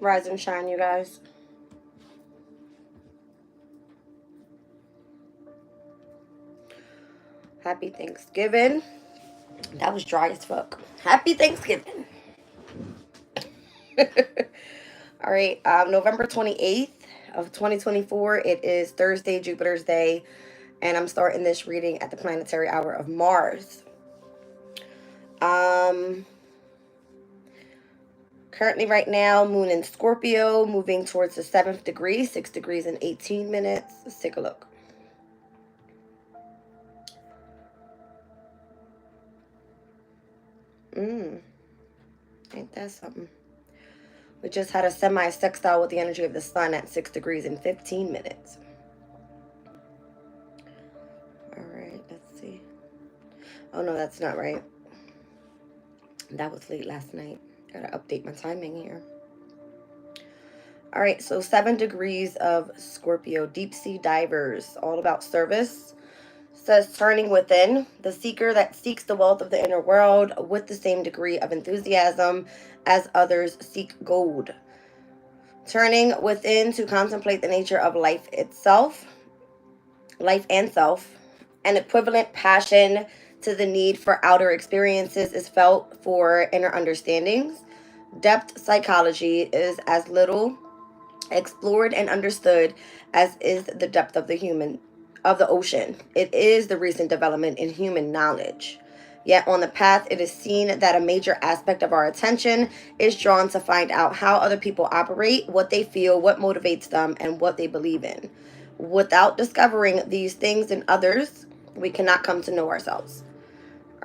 Rise and shine, you guys. Happy Thanksgiving. That was dry as fuck. Happy Thanksgiving. All right, November 28th of 2024. It is Thursday, Jupiter's Day, and I'm starting this reading at the planetary hour of Mars. Currently right now, Moon in Scorpio, moving towards the 7th degree, 6 degrees and 18 minutes. Let's take a look. Ain't that something? We just had a semi-sextile with the energy of the sun at 6 degrees and 15 minutes. All right, let's see. Oh, no, that's not right. That was late last night. Gotta update my timing here. All right, so 7 degrees of Scorpio, deep sea divers, all about service. Says turning within, the seeker that seeks the wealth of the inner world with the same degree of enthusiasm as others seek gold. Turning within to contemplate the nature of life itself, life and self. An equivalent passion to the need for outer experiences is felt for inner understandings. Depth psychology is as little explored and understood as is the depth of the ocean. It is the recent development in human knowledge. Yet on the path, it is seen that a major aspect of our attention is drawn to find out how other people operate, what they feel, what motivates them, and what they believe in. Without discovering these things in others, we cannot come to know ourselves.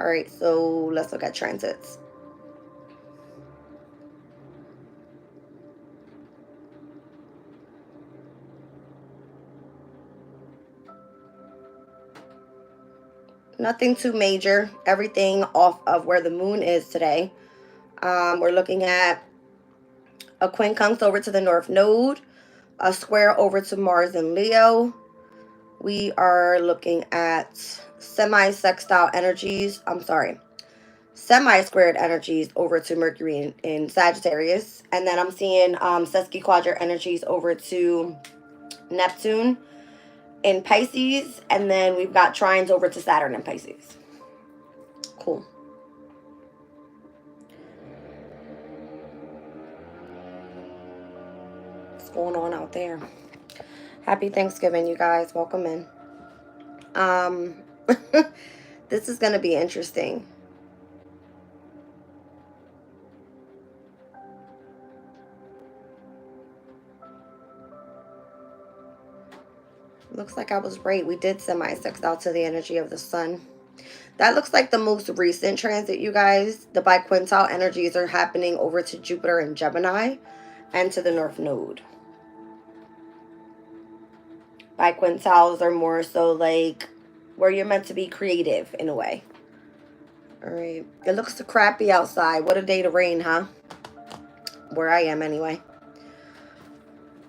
All right, so let's look at transits. Nothing too major. Everything off of where the moon is today. We're looking at a quincunx over to the north node, a square over to Mars and Leo. We are looking at semi-sextile energies. Semi-squared energies over to Mercury in Sagittarius. And then I'm seeing sesquiquadrate energies over to Neptune in Pisces, and then we've got trines over to Saturn in Pisces. Cool. What's going on out there? Happy Thanksgiving, you guys. Welcome in. This is going to be interesting. Looks like I was right. We did semi-sextile to the energy of the sun. That looks like the most recent transit, you guys. The biquintile energies are happening over to Jupiter and Gemini and to the north node. Biquintiles are more so like where you're meant to be creative in a way. All right. It looks crappy outside. What a day to rain, huh? Where I am anyway.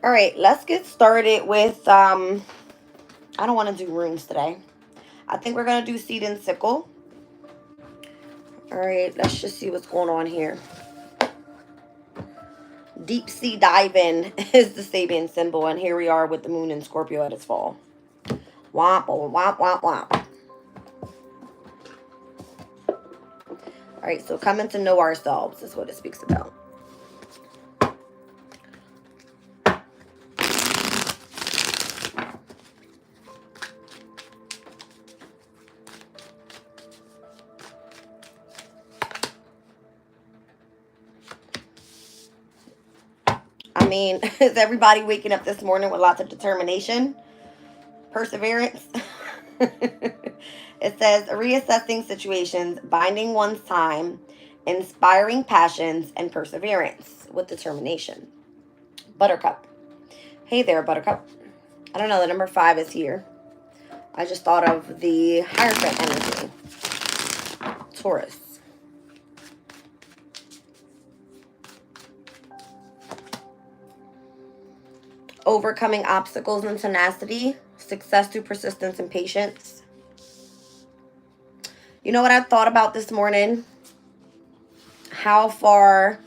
All right. Let's get started with... I don't want to do runes today. I think we're going to do seed and sickle. All right, let's just see what's going on here. Deep sea diving is the Sabian symbol, and here we are with the moon in Scorpio at its fall. Womp, womp, womp, womp. All right, so coming to know ourselves is what it speaks about. I mean, is everybody waking up this morning with lots of determination? Perseverance? It says, reassessing situations, binding one's time, inspiring passions, and perseverance with determination. Buttercup. Hey there, Buttercup. I don't know, the number 5 is here. I just thought of the Hierophant energy. Taurus. Overcoming obstacles and tenacity, success through persistence and patience. You know what I thought about this morning? How far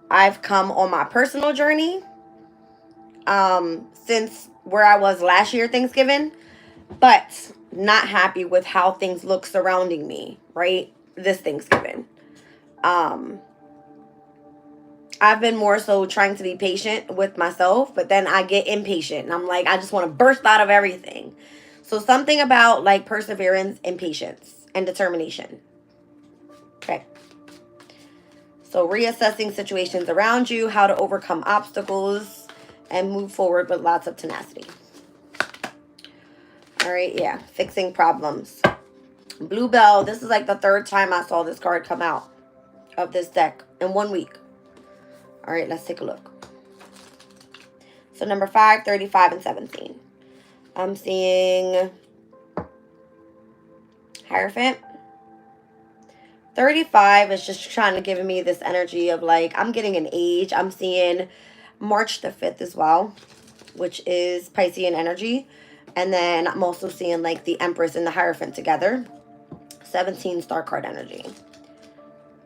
I've come on my personal journey since where I was last year Thanksgiving, but not happy with how things look surrounding me, right? This Thanksgiving. I've been more so trying to be patient with myself, but then I get impatient and I'm like, I just want to burst out of everything. So something about like perseverance and patience and determination. Okay. So reassessing situations around you, how to overcome obstacles and move forward with lots of tenacity. All right, yeah, fixing problems. Bluebell, this is like the third time I saw this card come out of this deck in 1 week. All right, let's take a look. So number 5, 35, and 17. I'm seeing Hierophant. 35 is just trying to give me this energy of like, I'm getting an age. I'm seeing March the 5th as well, which is Piscean energy. And then I'm also seeing like the Empress and the Hierophant together. 17 star card energy.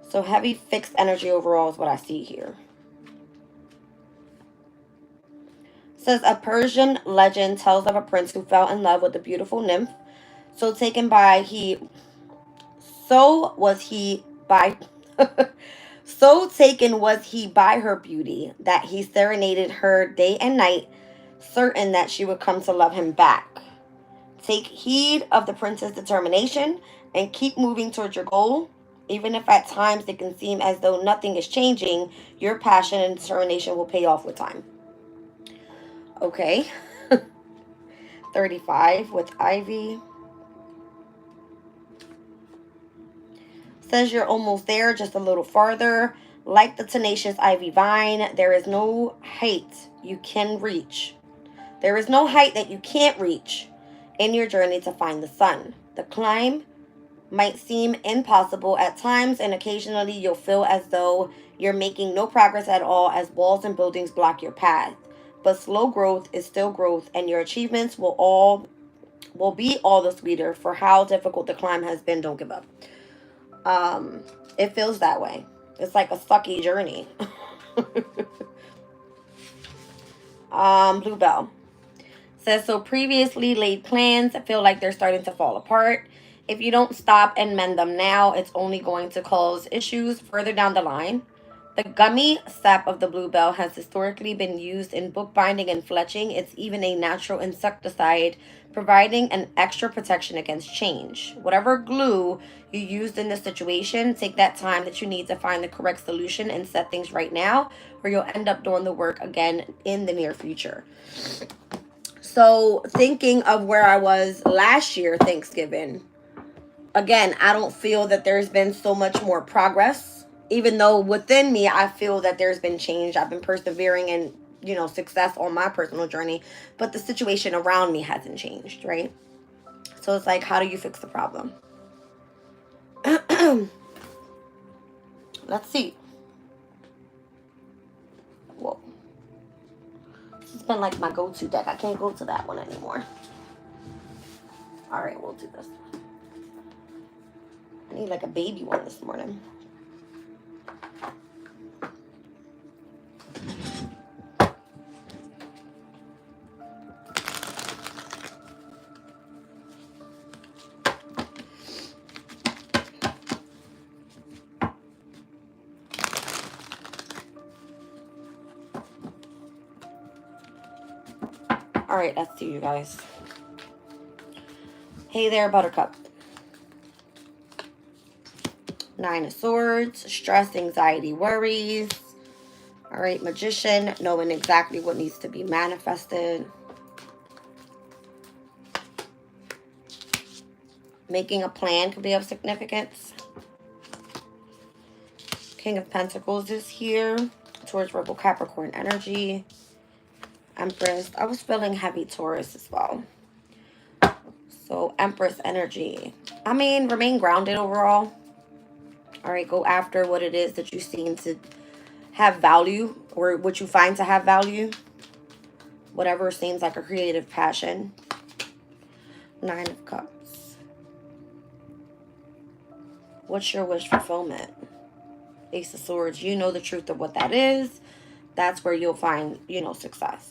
So heavy fixed energy overall is what I see here. It says a Persian legend tells of a prince who fell in love with a beautiful nymph. So taken by so was he by so taken was he by her beauty that he serenaded her day and night, certain that she would come to love him back. Take heed of the prince's determination and keep moving towards your goal. Even if at times it can seem as though nothing is changing, your passion and determination will pay off with time. Okay. 35 with Ivy. Says you're almost there, just a little farther. Like the tenacious ivy vine, there is no height you can reach. There is no height that you can't reach in your journey to find the sun. The climb might seem impossible at times, and occasionally you'll feel as though you're making no progress at all as walls and buildings block your path. But slow growth is still growth, and your achievements will be all the sweeter for how difficult the climb has been. Don't give up. It feels that way. It's like a sucky journey. Bluebell says, so previously laid plans feel like they're starting to fall apart. If you don't stop and mend them now, it's only going to cause issues further down the line. The gummy sap of the bluebell has historically been used in bookbinding and fletching. It's even a natural insecticide, providing an extra protection against change. Whatever glue you used in this situation, take that time that you need to find the correct solution and set things right now, or you'll end up doing the work again in the near future. So thinking of where I was last year, Thanksgiving, again, I don't feel that there's been so much more progress. Even though within me, I feel that there's been change. I've been persevering and, success on my personal journey. But the situation around me hasn't changed, right? So it's like, how do you fix the problem? Let's see. Whoa. This has been like my go-to deck. I can't go to that one anymore. All right, we'll do this one. I need like a baby one this morning. All right, let's see, you guys. Hey there, Buttercup. 9 of Swords, stress, anxiety, worries. All right, Magician, knowing exactly what needs to be manifested. Making a plan could be of significance. King of Pentacles is here. Towards Rebel Capricorn energy. Empress. I was feeling heavy Taurus as well. So Empress energy. I mean, remain grounded overall. All right, go after what it is that you seem to have value, or what you find to have value. Whatever seems like a creative passion. 9 of Cups. What's your wish fulfillment? Ace of Swords. You know the truth of what that is. That's where you'll find, you know, success.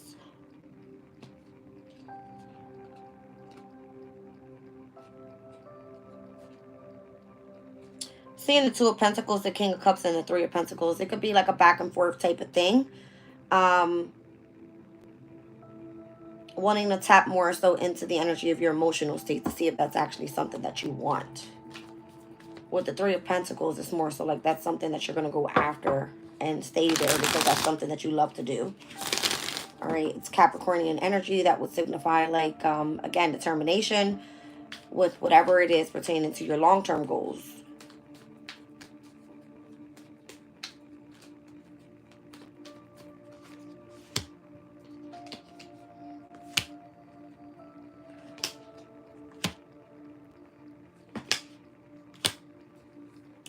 Seeing the Two of Pentacles, the King of Cups, and the Three of Pentacles. It could be like a back and forth type of thing. Wanting to tap more so into the energy of your emotional state to see if that's actually something that you want. With the Three of Pentacles, it's more so like that's something that you're going to go after and stay there because that's something that you love to do. All right, it's Capricornian energy. That would signify like, again, determination with whatever it is pertaining to your long-term goals.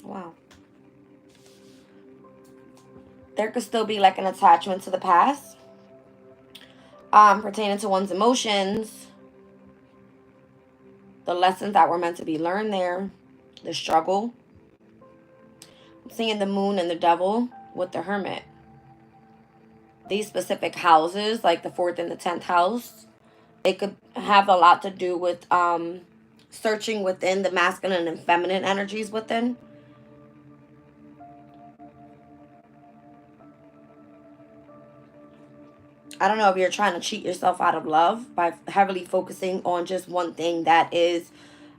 Wow. There could still be like an attachment to the past, pertaining to one's emotions, the lessons that were meant to be learned there, the struggle. I'm seeing the Moon and the Devil with the Hermit. These specific houses, like the 4th and the 10th house, it could have a lot to do with searching within the masculine and feminine energies within. I don't know if you're trying to cheat yourself out of love by heavily focusing on just one thing that is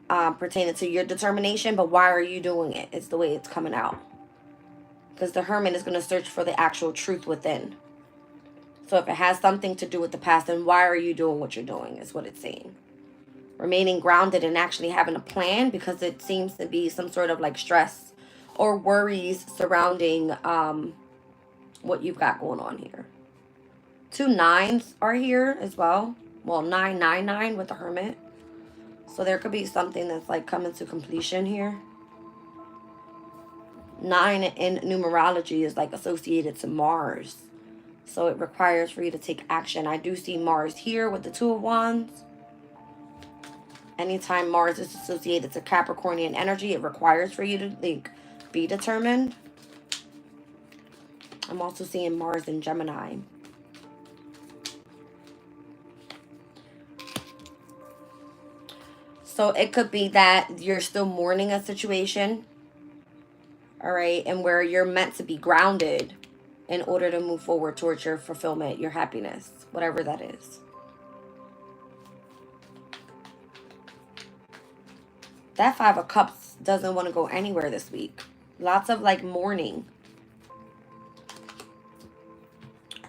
pertaining to your determination, but why are you doing it? It's the way it's coming out. Because the Hermit is going to search for the actual truth within. So if it has something to do with the past, then why are you doing what you're doing is what it's saying. Remaining grounded and actually having a plan, because it seems to be some sort of like stress or worries surrounding what you've got going on here. 2 9s are here as well. Well, 999 with the Hermit. So there could be something that's like coming to completion here. 9 in numerology is like associated to Mars. So it requires for you to take action. I do see Mars here with the 2 of Wands. Anytime Mars is associated to Capricornian energy, it requires for you to like be determined. I'm also seeing Mars in Gemini. So it could be that you're still mourning a situation, all right, and where you're meant to be grounded in order to move forward towards your fulfillment, your happiness, whatever that is. That 5 of Cups doesn't want to go anywhere this week. Lots of like mourning.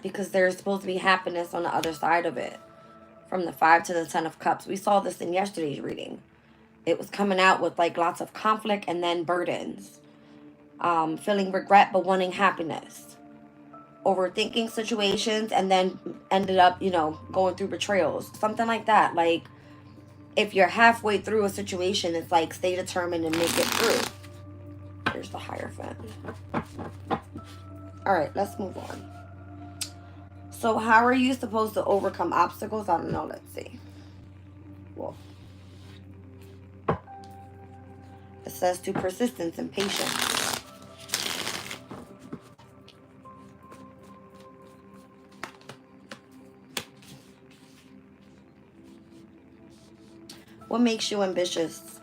Because there's supposed to be happiness on the other side of it. From the 5 to the 10 of Cups. We saw this in yesterday's reading. It was coming out with like lots of conflict and then burdens. Feeling regret but wanting happiness. Overthinking situations and then ended up, you know, going through betrayals. Something like that. Like, if you're halfway through a situation, it's like stay determined and make it through. There's the Hierophant. All right, let's move on. So how are you supposed to overcome obstacles? I don't know. Let's see. Well, it says through persistence and patience. What makes you ambitious?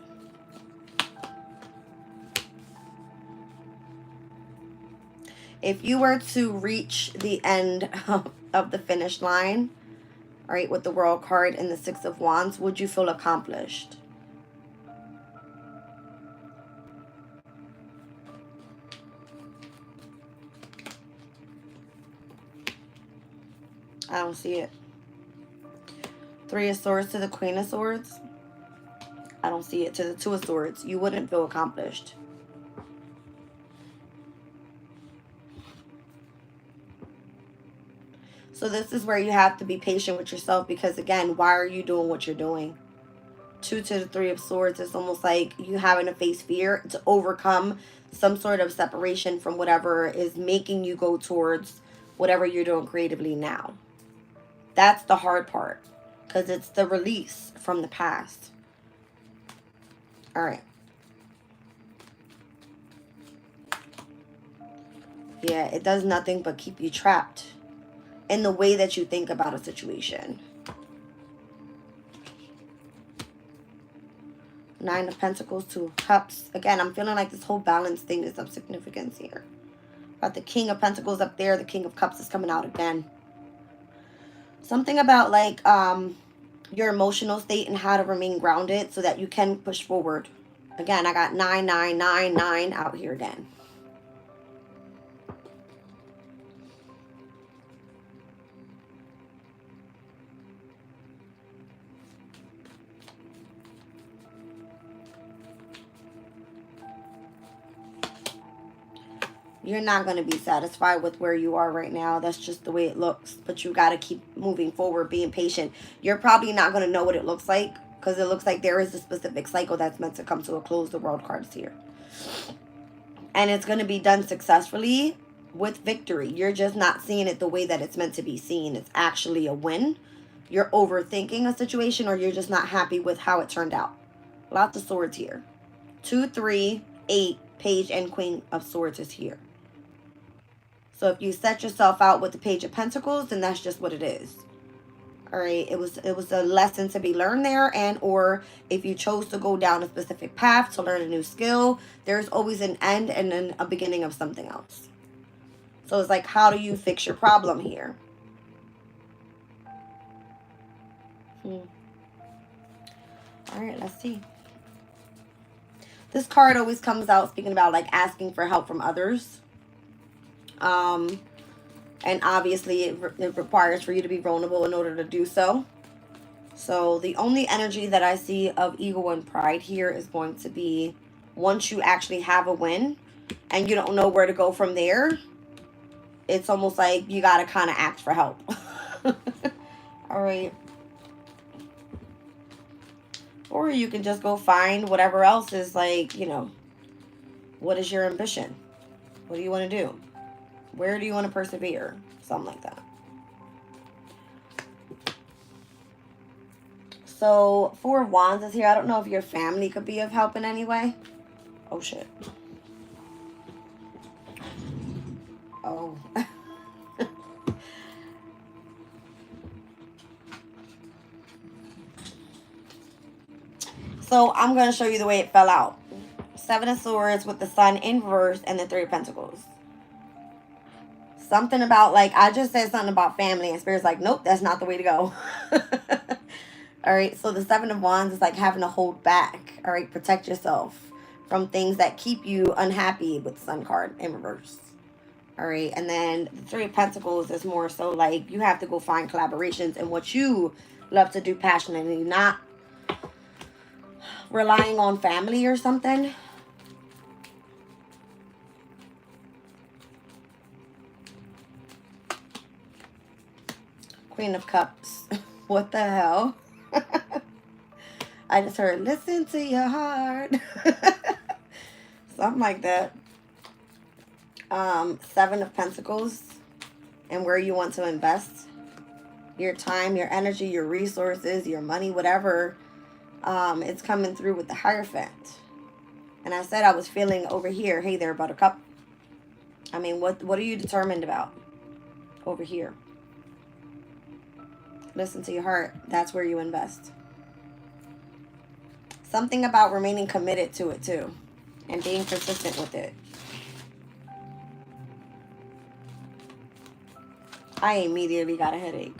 If you were to reach the end of the finish line, all right, with the World card and the 6 of Wands, would you feel accomplished? I don't see it. 3 of Swords to the Queen of Swords. I don't see it. To the 2 of Swords. You wouldn't feel accomplished. So this is where you have to be patient with yourself because, again, why are you doing what you're doing? 2 to the 3 of Swords. It's almost like you having to face fear to overcome some sort of separation from whatever is making you go towards whatever you're doing creatively now. That's the hard part because it's the release from the past. All right. Yeah, it does nothing but keep you trapped in the way that you think about a situation. Nine of Pentacles, Two of Cups. Again, I'm feeling like this whole balance thing is of significance here. Got the King of Pentacles up there. The King of Cups is coming out again. Something about like your emotional state and how to remain grounded so that you can push forward. Again, I got 9999 out here again. You're not going to be satisfied with where you are right now. That's just the way it looks. But you got to keep moving forward, being patient. You're probably not going to know what it looks like because it looks like there is a specific cycle that's meant to come to a close. The World card is here. And it's going to be done successfully with victory. You're just not seeing it the way that it's meant to be seen. It's actually a win. You're overthinking a situation, or you're just not happy with how it turned out. Lots of swords here. 2, 3, 8, Page and Queen of Swords is here. So if you set yourself out with the Page of Pentacles, then that's just what it is. All right, it was a lesson to be learned there, and or if you chose to go down a specific path to learn a new skill, there's always an end and then a beginning of something else. So it's like, how do you fix your problem here? All right, let's see. This card always comes out speaking about like asking for help from others. And obviously it requires for you to be vulnerable in order to do so. So the only energy that I see of ego and pride here is going to be once you actually have a win and you don't know where to go from there, it's almost like you got to kind of ask for help. All right. Or you can just go find whatever else is like, you know, what is your ambition? What do you want to do? Where do you want to persevere? Something like that. So, Four of Wands is here. I don't know if your family could be of help in any way. Oh, shit. Oh. So, I'm going to show you the way it fell out. Seven of Swords with the Sun in reverse and the Three of Pentacles. Something about, like, I just said something about family, and Spirit's like, nope, that's not the way to go. All right, so the Seven of Wands is like having to hold back. All right, protect yourself from things that keep you unhappy with the Sun card in reverse. All right, and then the Three of Pentacles is more so like you have to go find collaborations and what you love to do passionately, not relying on family or something. Queen of Cups. What the hell? I just heard, listen to your heart. Something like that. Seven of Pentacles. And where you want to invest your time, your energy, your resources, your money, whatever. It's coming through with the Hierophant. And I said I was feeling over here. Hey there, Buttercup. I mean, what are you determined about over here? Listen to your heart. That's where you invest. Something about remaining committed to it too. And being consistent with it. I immediately got a headache.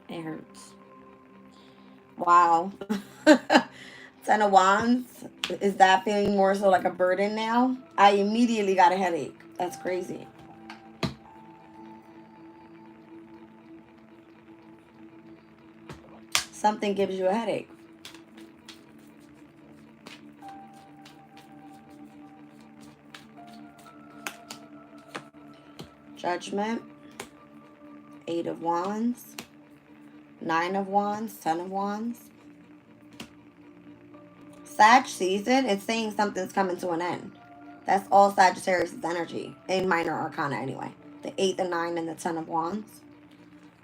It hurts. Wow. Ten of Wands. Is that feeling more so like a burden now? I immediately got a headache. That's crazy. Something gives you a headache. Judgment. Eight of Wands. Nine of Wands. Ten of Wands. Sag season, it's saying something's coming to an end. That's all Sagittarius' energy. In minor arcana anyway. The 8, the 9, and the 10 of Wands.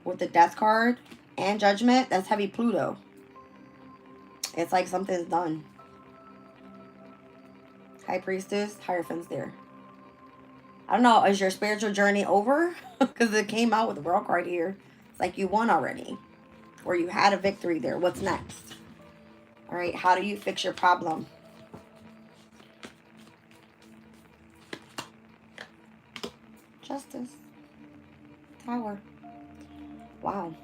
With the Death card and Judgment, that's heavy Pluto. It's like something's done. High Priestess, Hierophant's there. don't know, is your spiritual journey over? Because it came out with the World card here. It's like you won already. Or you had a victory there. What's next? All right, how do you fix your problem? Justice. Tower. Wow.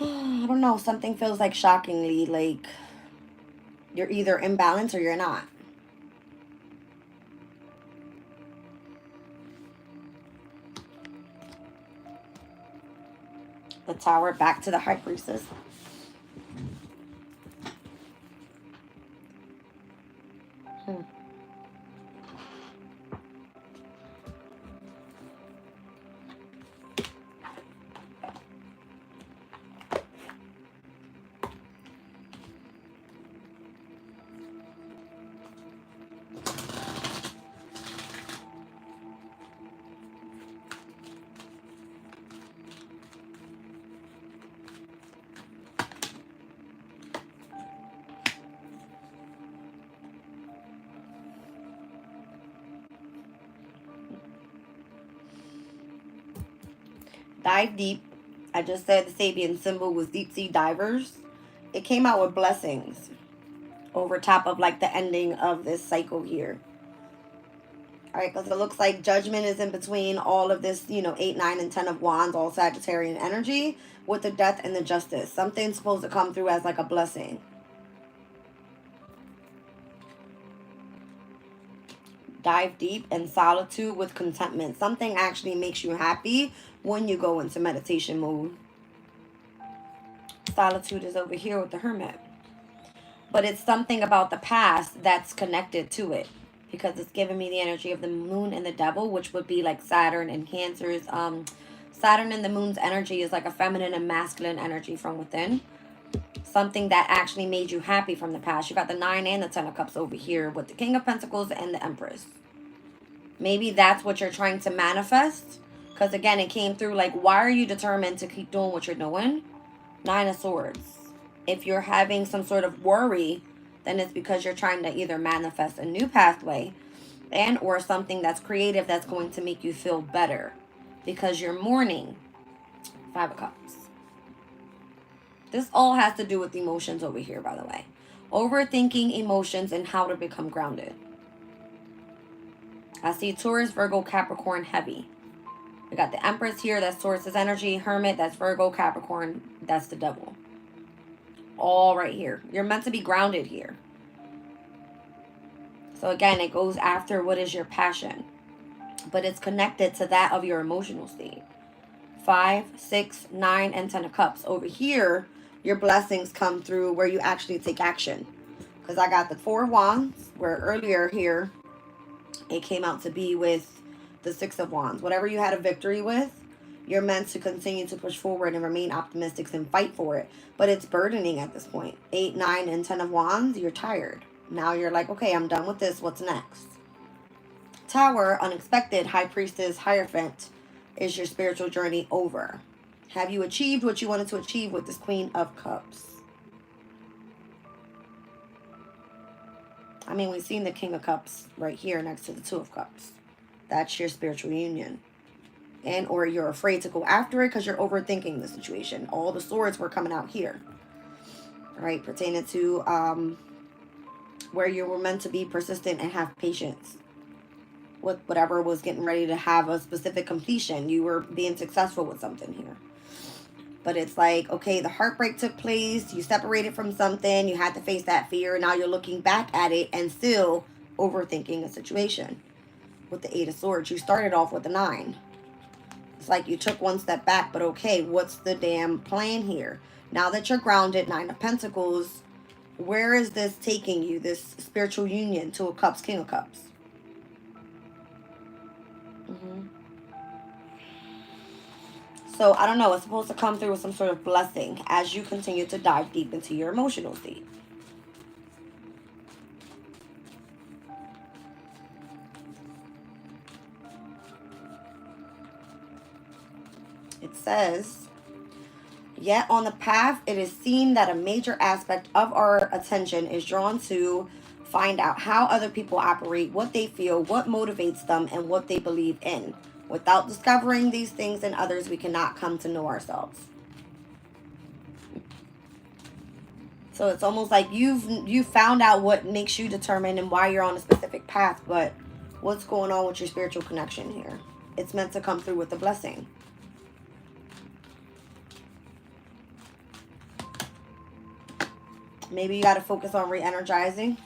I don't know. Something feels like shockingly like you're either in balance or you're not. The Tower back to the High Priestess. Dive deep. I just said the Sabian symbol was deep sea divers. It came out with blessings over top of like the ending of this cycle here. All right, because it looks like judgment is in between all of this, 8, 9, and 10 of wands, all Sagittarian energy with the death and the justice. Something's supposed to come through as like a blessing. Dive deep and solitude with contentment. Something actually makes you happy when you go into meditation mode. Solitude is over here with the Hermit. But it's something about the past that's connected to it. Because it's giving me the energy of the moon and the devil, which would be like Saturn and Cancer's. Saturn and the moon's energy is like a feminine and masculine energy from within. Something that actually made you happy from the past. You got the 9 and the 10 of Cups over here with the King of Pentacles and the Empress. Maybe that's what you're trying to manifest. Because again, it came through like, why are you determined to keep doing what you're doing? 9 of Swords. If you're having some sort of worry, then it's because you're trying to either manifest a new pathway and or something that's creative that's going to make you feel better. Because you're mourning. 5 of Cups. This all has to do with emotions over here, by the way. Overthinking emotions and how to become grounded. I see Taurus, Virgo, Capricorn, heavy. We got the Empress here. That's Taurus's energy. Hermit, that's Virgo, Capricorn. That's the devil. All right here. You're meant to be grounded here. So again, it goes after what is your passion. But it's connected to that of your emotional state. 5, 6, 9, and 10 of Cups. Over here, your blessings come through where you actually take action. Because I got the 4 of Wands, where earlier here, it came out to be with the 6 of Wands. Whatever you had a victory with, you're meant to continue to push forward and remain optimistic and fight for it. But it's burdening at this point. 8, 9, and 10 of Wands, you're tired. Now you're like, okay, I'm done with this. What's next? Tower, unexpected, High Priestess, Hierophant. Is your spiritual journey over? Have you achieved what you wanted to achieve with this Queen of Cups? I mean, we've seen the King of Cups right here next to the 2 of Cups. That's your spiritual union. And or you're afraid to go after it because you're overthinking the situation. All the swords were coming out here. All right, pertaining to where you were meant to be persistent and have patience. With whatever was getting ready to have a specific completion. You were being successful with something here. But it's like, okay, the heartbreak took place. You separated from something. You had to face that fear. Now you're looking back at it and still overthinking a situation. With the 8 of Swords, you started off with the 9. It's like you took one step back, but okay, what's the damn plan here? Now that you're grounded, 9 of Pentacles, where is this taking you? This spiritual union, 2 of Cups, King of Cups. So, I don't know. It's supposed to come through with some sort of blessing as you continue to dive deep into your emotional state. It says, yet on the path, it is seen that a major aspect of our attention is drawn to find out how other people operate, what they feel, what motivates them, and what they believe in. Without discovering these things in others, we cannot come to know ourselves. So it's almost like you've found out what makes you determined and why you're on a specific path, but what's going on with your spiritual connection here? It's meant to come through with a blessing. Maybe you got to focus on re-energizing,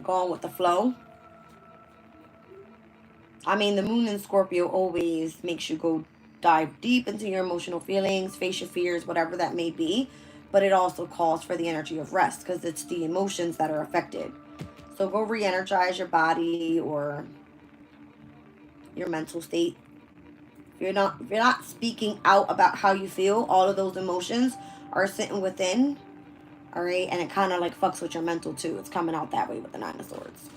going with the flow. I mean, the moon in Scorpio always makes you go dive deep into your emotional feelings, face your fears, whatever that may be. But it also calls for the energy of rest because it's the emotions that are affected. So go re-energize your body or your mental state. If you're not speaking out about how you feel, all of those emotions are sitting within. All right, and it kind of like fucks with your mental too. It's coming out that way with the Nine of Swords.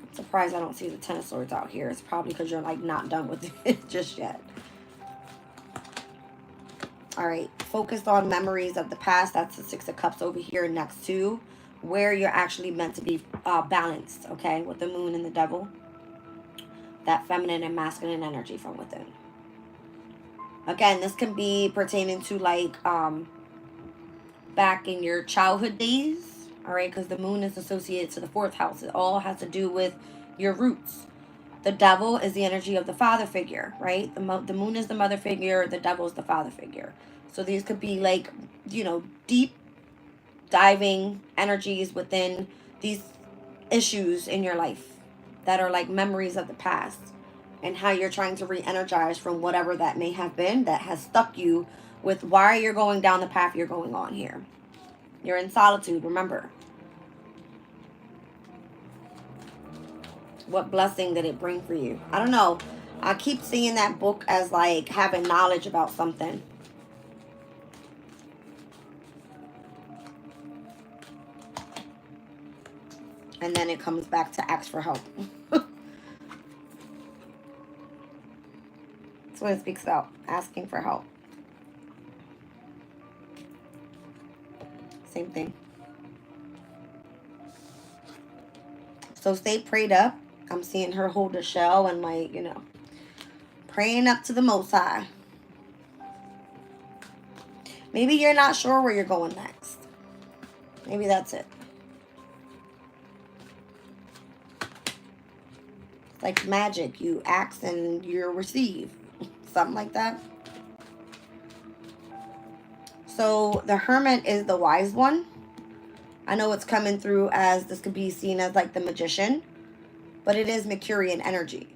I'm surprised I don't see the Ten of Swords out here. It's probably because you're like not done with it just yet. All right, focus on memories of the past. That's the Six of Cups over here next to where you're actually meant to be balanced, okay, with the moon and the devil. That feminine and masculine energy from within. Again, this can be pertaining to like back in your childhood days, all right, because the moon is associated to the 4th house. It all has to do with your roots. The devil is the energy of the father figure, right? The moon is the mother figure. The devil is the father figure. So these could be like, you know, deep diving energies within these issues in your life that are like memories of the past and how you're trying to re-energize from whatever that may have been that has stuck you with why you're going down the path you're going on here. You're in solitude, remember. What blessing did it bring for you? I don't know. I keep seeing that book as like having knowledge about something. And then it comes back to ask for help. That's what it speaks about. Asking for help. Same thing. So stay prayed up. I'm seeing her hold a shell and like, you know, praying up to the Most High. Maybe you're not sure where you're going next. Maybe that's it. It's like magic. You ask and you receive. Something like that. So the Hermit is the wise one. I know it's coming through as this could be seen as like the magician, but it is Mercurian energy.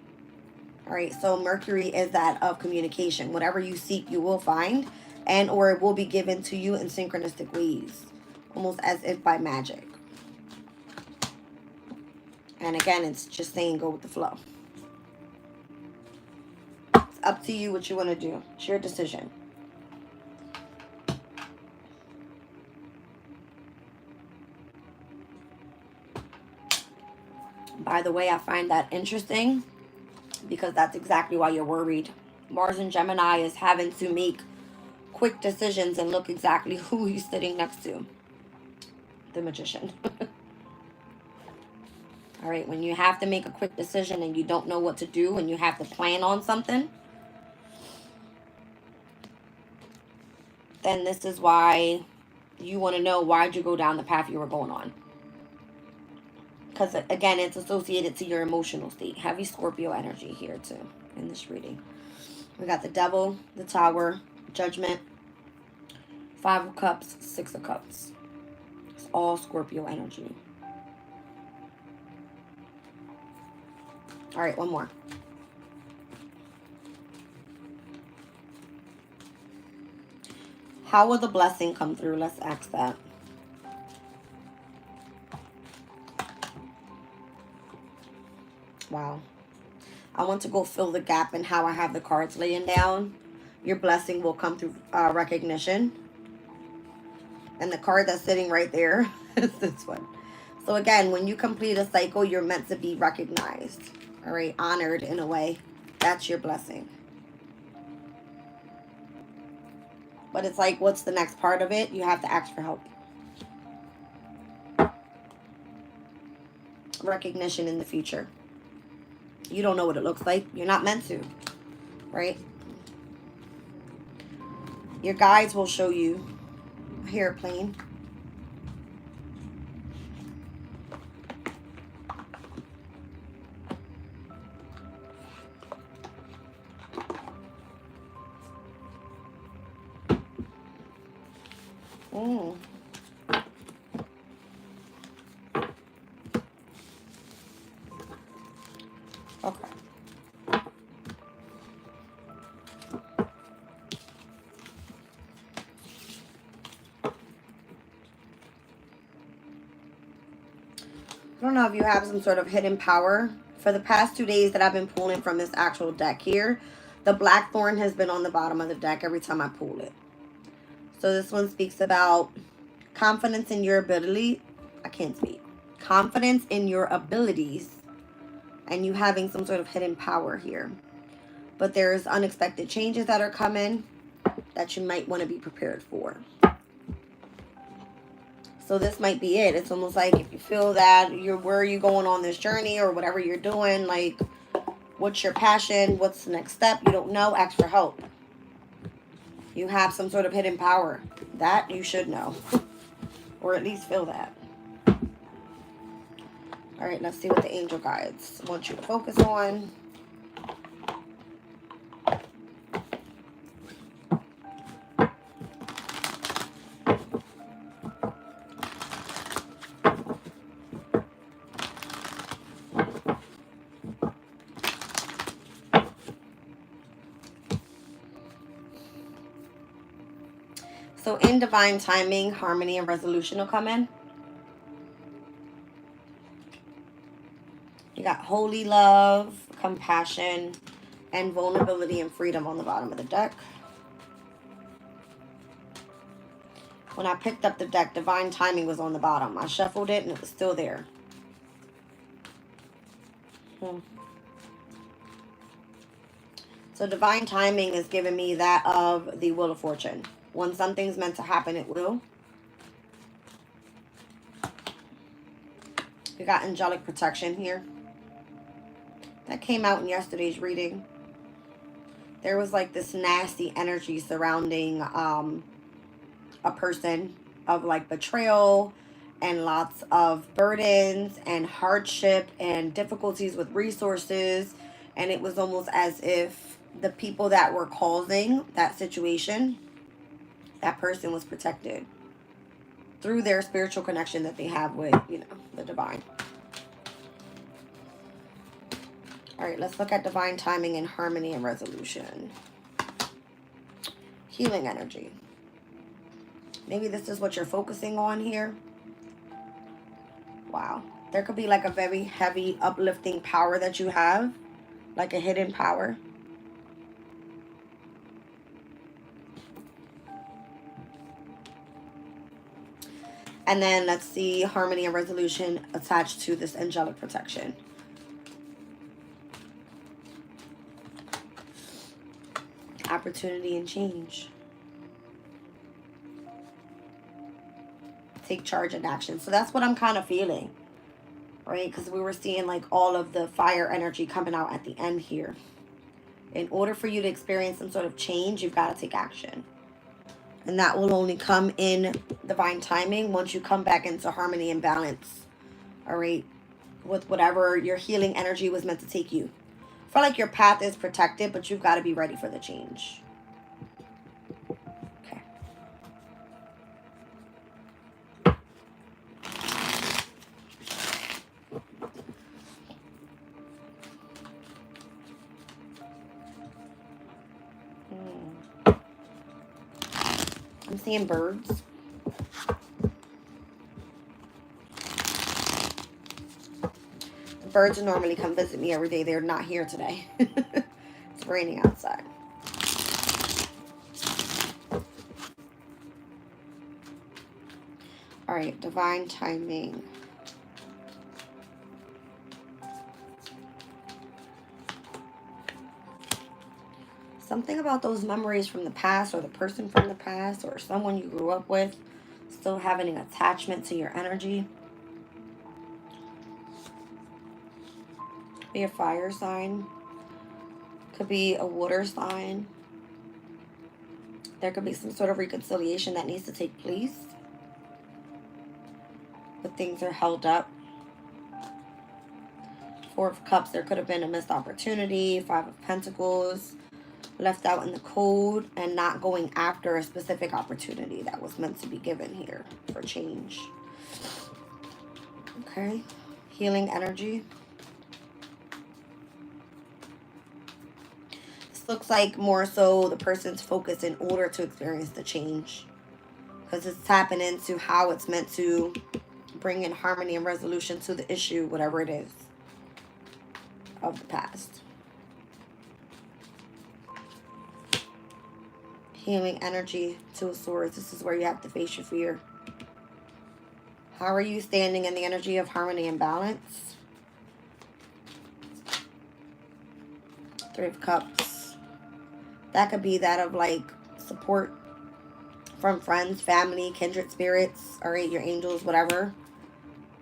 All right, so Mercury is that of communication. Whatever you seek, you will find, and or it will be given to you in synchronistic ways, almost as if by magic. And again, it's just saying go with the flow. It's up to you what you want to do. It's your decision. By the way, I find that interesting because that's exactly why you're worried. Mars in Gemini is having to make quick decisions and look exactly who he's sitting next to. The Magician. All right, when you have to make a quick decision and you don't know what to do and you have to plan on something, then this is why you want to know why'd you go down the path you were going on. Because, again, it's associated to your emotional state. Heavy Scorpio energy here, too, in this reading. We got the Devil, the Tower, Judgment, 5 of Cups, 6 of Cups. It's all Scorpio energy. All right, one more. How will the blessing come through? Let's ask that. Wow. I want to go fill the gap in how I have the cards laying down. Your blessing will come through recognition. And the card that's sitting right there is this one. So again, when you complete a cycle, you're meant to be recognized. All right, honored in a way. That's your blessing. But it's like, what's the next part of it? You have to ask for help. recognition in the future. You don't know what it looks like. You're not meant to, right? Your guides will show you a airplane. Okay. I don't know if you have some sort of hidden power. For the past 2 days that I've been pulling from this actual deck here, the blackthorn has been on the bottom of the deck every time I pull it. So this one speaks about confidence in your ability. I can't speak. Confidence in your abilities and you having some sort of hidden power here. But there's unexpected changes that are coming that you might want to be prepared for. So this might be it. It's almost like if you feel that where are you going on this journey or whatever you're doing, like what's your passion, what's the next step, you don't know, ask for help. You have some sort of hidden power. That you should know. Or at least feel that. All right, let's see what the angel guides want you to focus on. So in divine timing, harmony and resolution will come in. You got holy love, compassion, and vulnerability and freedom on the bottom of the deck. When I picked up the deck, divine timing was on the bottom. I shuffled it and it was still there. So divine timing is giving me that of the Wheel of Fortune. When something's meant to happen, it will. You got angelic protection here. That came out in yesterday's reading. There was like this nasty energy surrounding a person of like betrayal and lots of burdens and hardship and difficulties with resources. And it was almost as if the people that were causing that situation, that person was protected through their spiritual connection that they have with, the divine. All right, let's look at divine timing and harmony and resolution. Healing energy. Maybe this is what you're focusing on here. Wow. There could be like a very heavy, uplifting power that you have, like a hidden power. And then let's see harmony and resolution attached to this angelic protection. Opportunity and change. Take charge and action. So that's what I'm kind of feeling, right? Because we were seeing like all of the fire energy coming out at the end here. In order for you to experience some sort of change, you've got to take action. And that will only come in divine timing once you come back into harmony and balance, all right, with whatever your healing energy was meant to take you. I feel like your path is protected, but you've got to be ready for the change. Okay. I'm seeing birds. Birds normally come visit me every day. They're not here today. It's raining outside. All right, divine timing. Something about those memories from the past or the person from the past or someone you grew up with still having an attachment to your energy. Be a fire sign. Could be a water sign. There could be some sort of reconciliation that needs to take place. But things are held up. Four of Cups, there could have been a missed opportunity. Five of Pentacles, left out in the cold and not going after a specific opportunity that was meant to be given here for change. Okay. Healing energy. This looks like more so the person's focus in order to experience the change. Because it's tapping into how it's meant to bring in harmony and resolution to the issue, whatever it is, of the past. Healing energy, Two of Swords. This is where you have to face your fear. How are you standing in the energy of harmony and balance? Three of Cups. That could be that of like support from friends, family, kindred spirits, all right, your angels, whatever.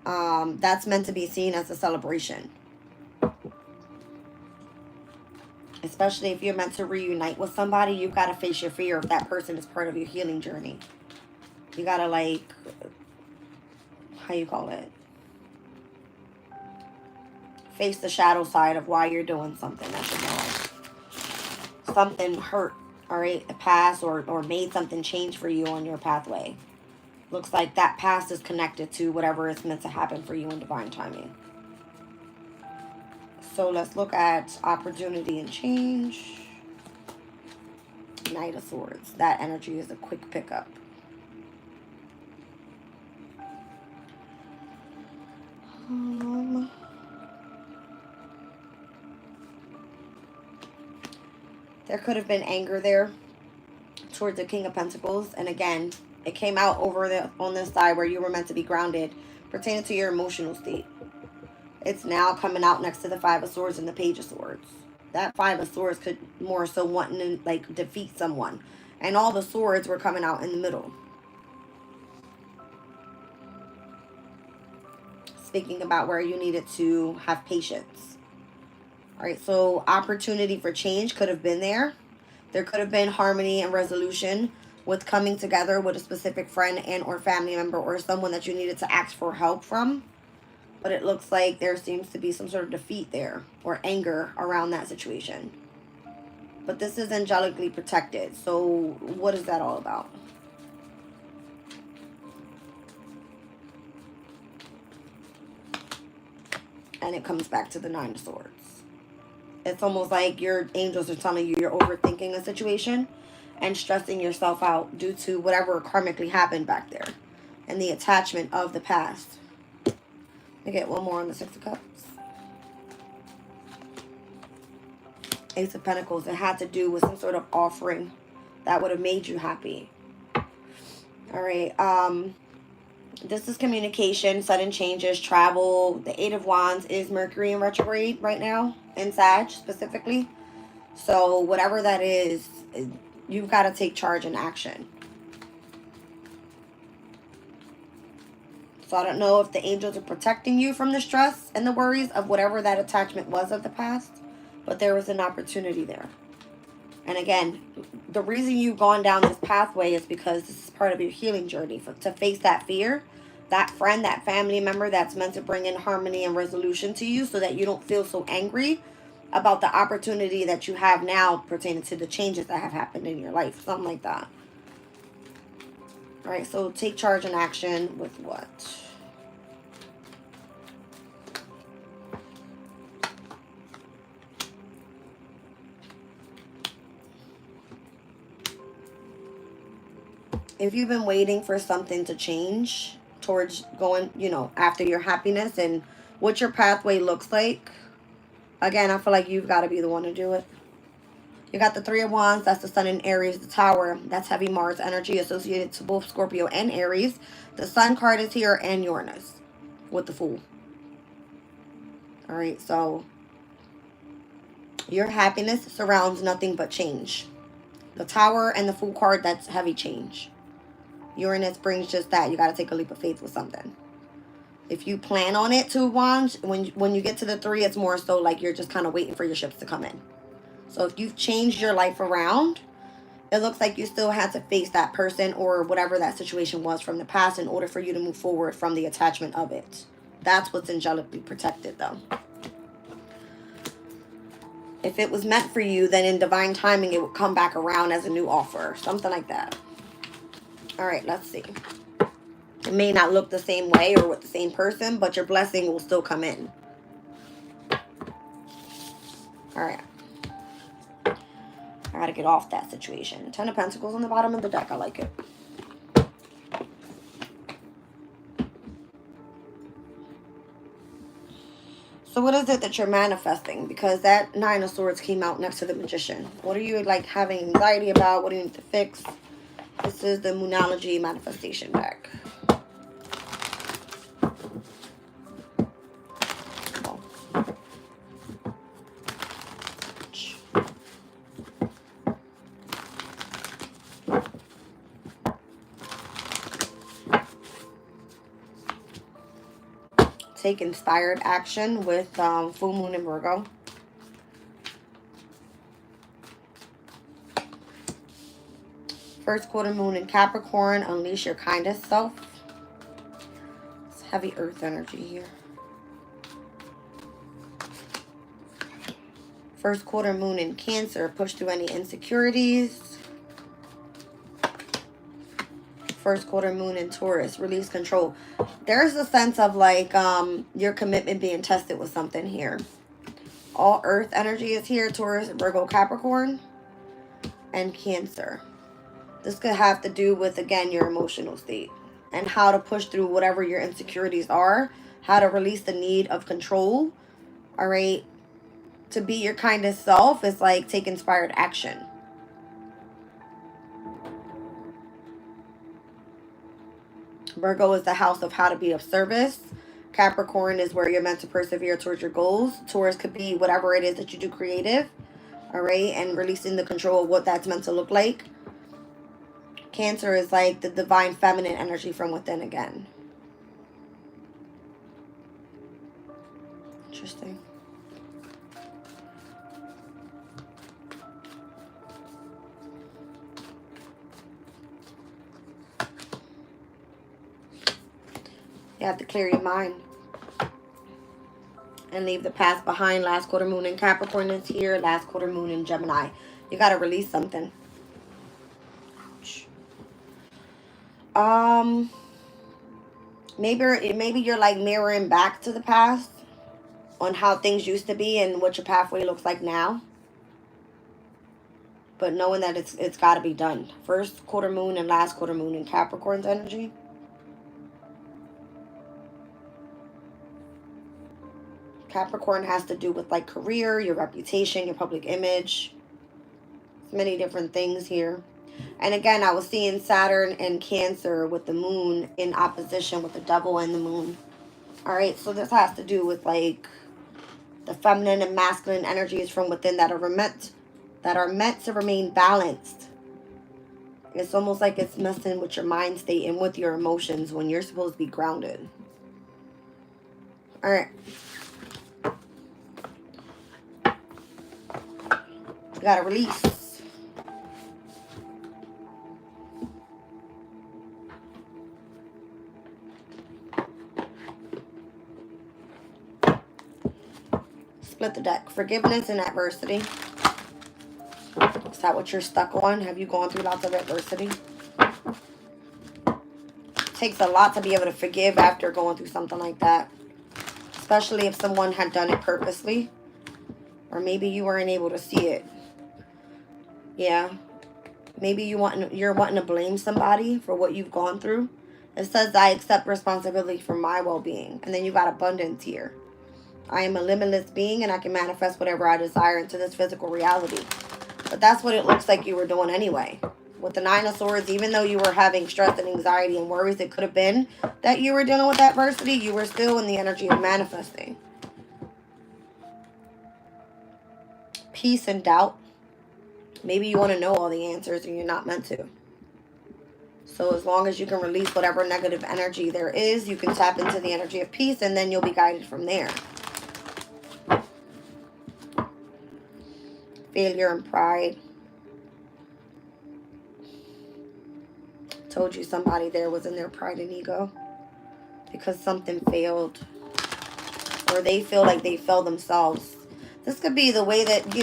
That's meant to be seen as a celebration. Especially if you're meant to reunite with somebody, you've got to face your fear if that person is part of your healing journey. You got to like, how you call it? Face the shadow side of why you're doing something that you're doing. Something hurt, all right, a past or made something change for you on your pathway. Looks like that past is connected to whatever is meant to happen for you in divine timing. So let's look at opportunity and change. Knight of Swords. That energy is a quick pickup. There could have been anger there towards the King of Pentacles. And again, it came out over on this side where you were meant to be grounded, pertaining to your emotional state. It's now coming out next to the Five of Swords and the Page of Swords. That Five of Swords could more so want to like defeat someone. And all the swords were coming out in the middle. Speaking about where you needed to have patience. All right, so opportunity for change could have been there. There could have been harmony and resolution with coming together with a specific friend and or family member or someone that you needed to ask for help from. But it looks like there seems to be some sort of defeat there or anger around that situation. But this is angelically protected. So what is that all about? And it comes back to the Nine of Swords. It's almost like your angels are telling you you're overthinking a situation and stressing yourself out due to whatever karmically happened back there and the attachment of the past. Let me get one more on the Six of Cups. Ace of Pentacles. It had to do with some sort of offering that would have made you happy. All right. This is communication, sudden changes, travel. The Eight of Wands is Mercury in retrograde right now, in Sag specifically. So whatever that is, you've got to take charge and action. So I don't know if the angels are protecting you from the stress and the worries of whatever that attachment was of the past, but there was an opportunity there. And again, the reason you've gone down this pathway is because this is part of your healing journey. To face that fear, that friend, that family member that's meant to bring in harmony and resolution to you so that you don't feel so angry about the opportunity that you have now pertaining to the changes that have happened in your life. Something like that. All right, so take charge and action with what? If you've been waiting for something to change towards going, you know, after your happiness and what your pathway looks like, again, I feel like you've got to be the one to do it. You got the Three of Wands. That's the Sun in Aries. The Tower. That's heavy Mars energy associated to both Scorpio and Aries. The Sun card is here and Uranus with the Fool. All right, so your happiness surrounds nothing but change. The Tower and the Fool card, that's heavy change. Uranus brings just that. You got to take a leap of faith with something. If you plan on it, 2 of Wands, when you get to the 3, it's more so like you're just kind of waiting for your ships to come in. So if you've changed your life around, it looks like you still had to face that person or whatever that situation was from the past in order for you to move forward from the attachment of it. That's what's angelically protected, though. If it was meant for you, then in divine timing, it would come back around as a new offer. Something like that. All right, let's see. It may not look the same way or with the same person, but your blessing will still come in. All right. I gotta get off that situation. 10 of Pentacles on the bottom of the deck. I like it. So what is it that you're manifesting? Because that 9 of Swords came out next to the Magician. What are you like having anxiety about? What do you need to fix? This is the Moonology manifestation deck. Take inspired action with full moon in Virgo. First quarter moon in Capricorn. Unleash your kindest self. It's heavy earth energy here. First quarter moon in Cancer. Push through any insecurities. First quarter moon in Taurus. Release control. There's a sense of like your commitment being tested with something here. All earth energy is here. Taurus, Virgo, Capricorn, and Cancer. This could have to do with, again, your emotional state and how to push through whatever your insecurities are. How to release the need of control. All right. To be your kindest self is like take inspired action. Virgo is the house of how to be of service. Capricorn is where you're meant to persevere towards your goals. Taurus could be whatever it is that you do creative. All right. And releasing the control of what that's meant to look like. Cancer is like the divine feminine energy from within again. Interesting. You have to clear your mind and leave the past behind. Last quarter moon in Capricorn is here. Last quarter moon in Gemini. You got to release something. Ouch. Maybe you're like mirroring back to the past on how things used to be and what your pathway looks like now. But knowing that it's got to be done. First quarter moon and last quarter moon in Capricorn's energy. Capricorn has to do with like career, your reputation, your public image. Many different things here. And again, I was seeing Saturn and Cancer with the moon in opposition with the devil and the moon. All right, so this has to do with like the feminine and masculine energies from within that are meant to remain balanced. It's almost like it's messing with your mind state and with your emotions when you're supposed to be grounded. All right. You gotta release. Split the deck. Forgiveness and adversity. Is that what you're stuck on? Have you gone through lots of adversity? It takes a lot to be able to forgive after going through something like that. Especially if someone had done it purposely. Or maybe you weren't able to see it. Yeah. Maybe you're wanting to blame somebody for what you've gone through. It says, I accept responsibility for my well-being. And then you got abundance here. I am a limitless being and I can manifest whatever I desire into this physical reality. But that's what it looks like you were doing anyway. With the 9 of Swords, even though you were having stress and anxiety and worries, it could have been that you were dealing with adversity. You were still in the energy of manifesting. Peace and doubt. Maybe you want to know all the answers and you're not meant to. So as long as you can release whatever negative energy there is, you can tap into the energy of peace, and then you'll be guided from there. Failure and pride. Told you somebody there was in their pride and ego because something failed, or they feel like they failed themselves. This could be the way that,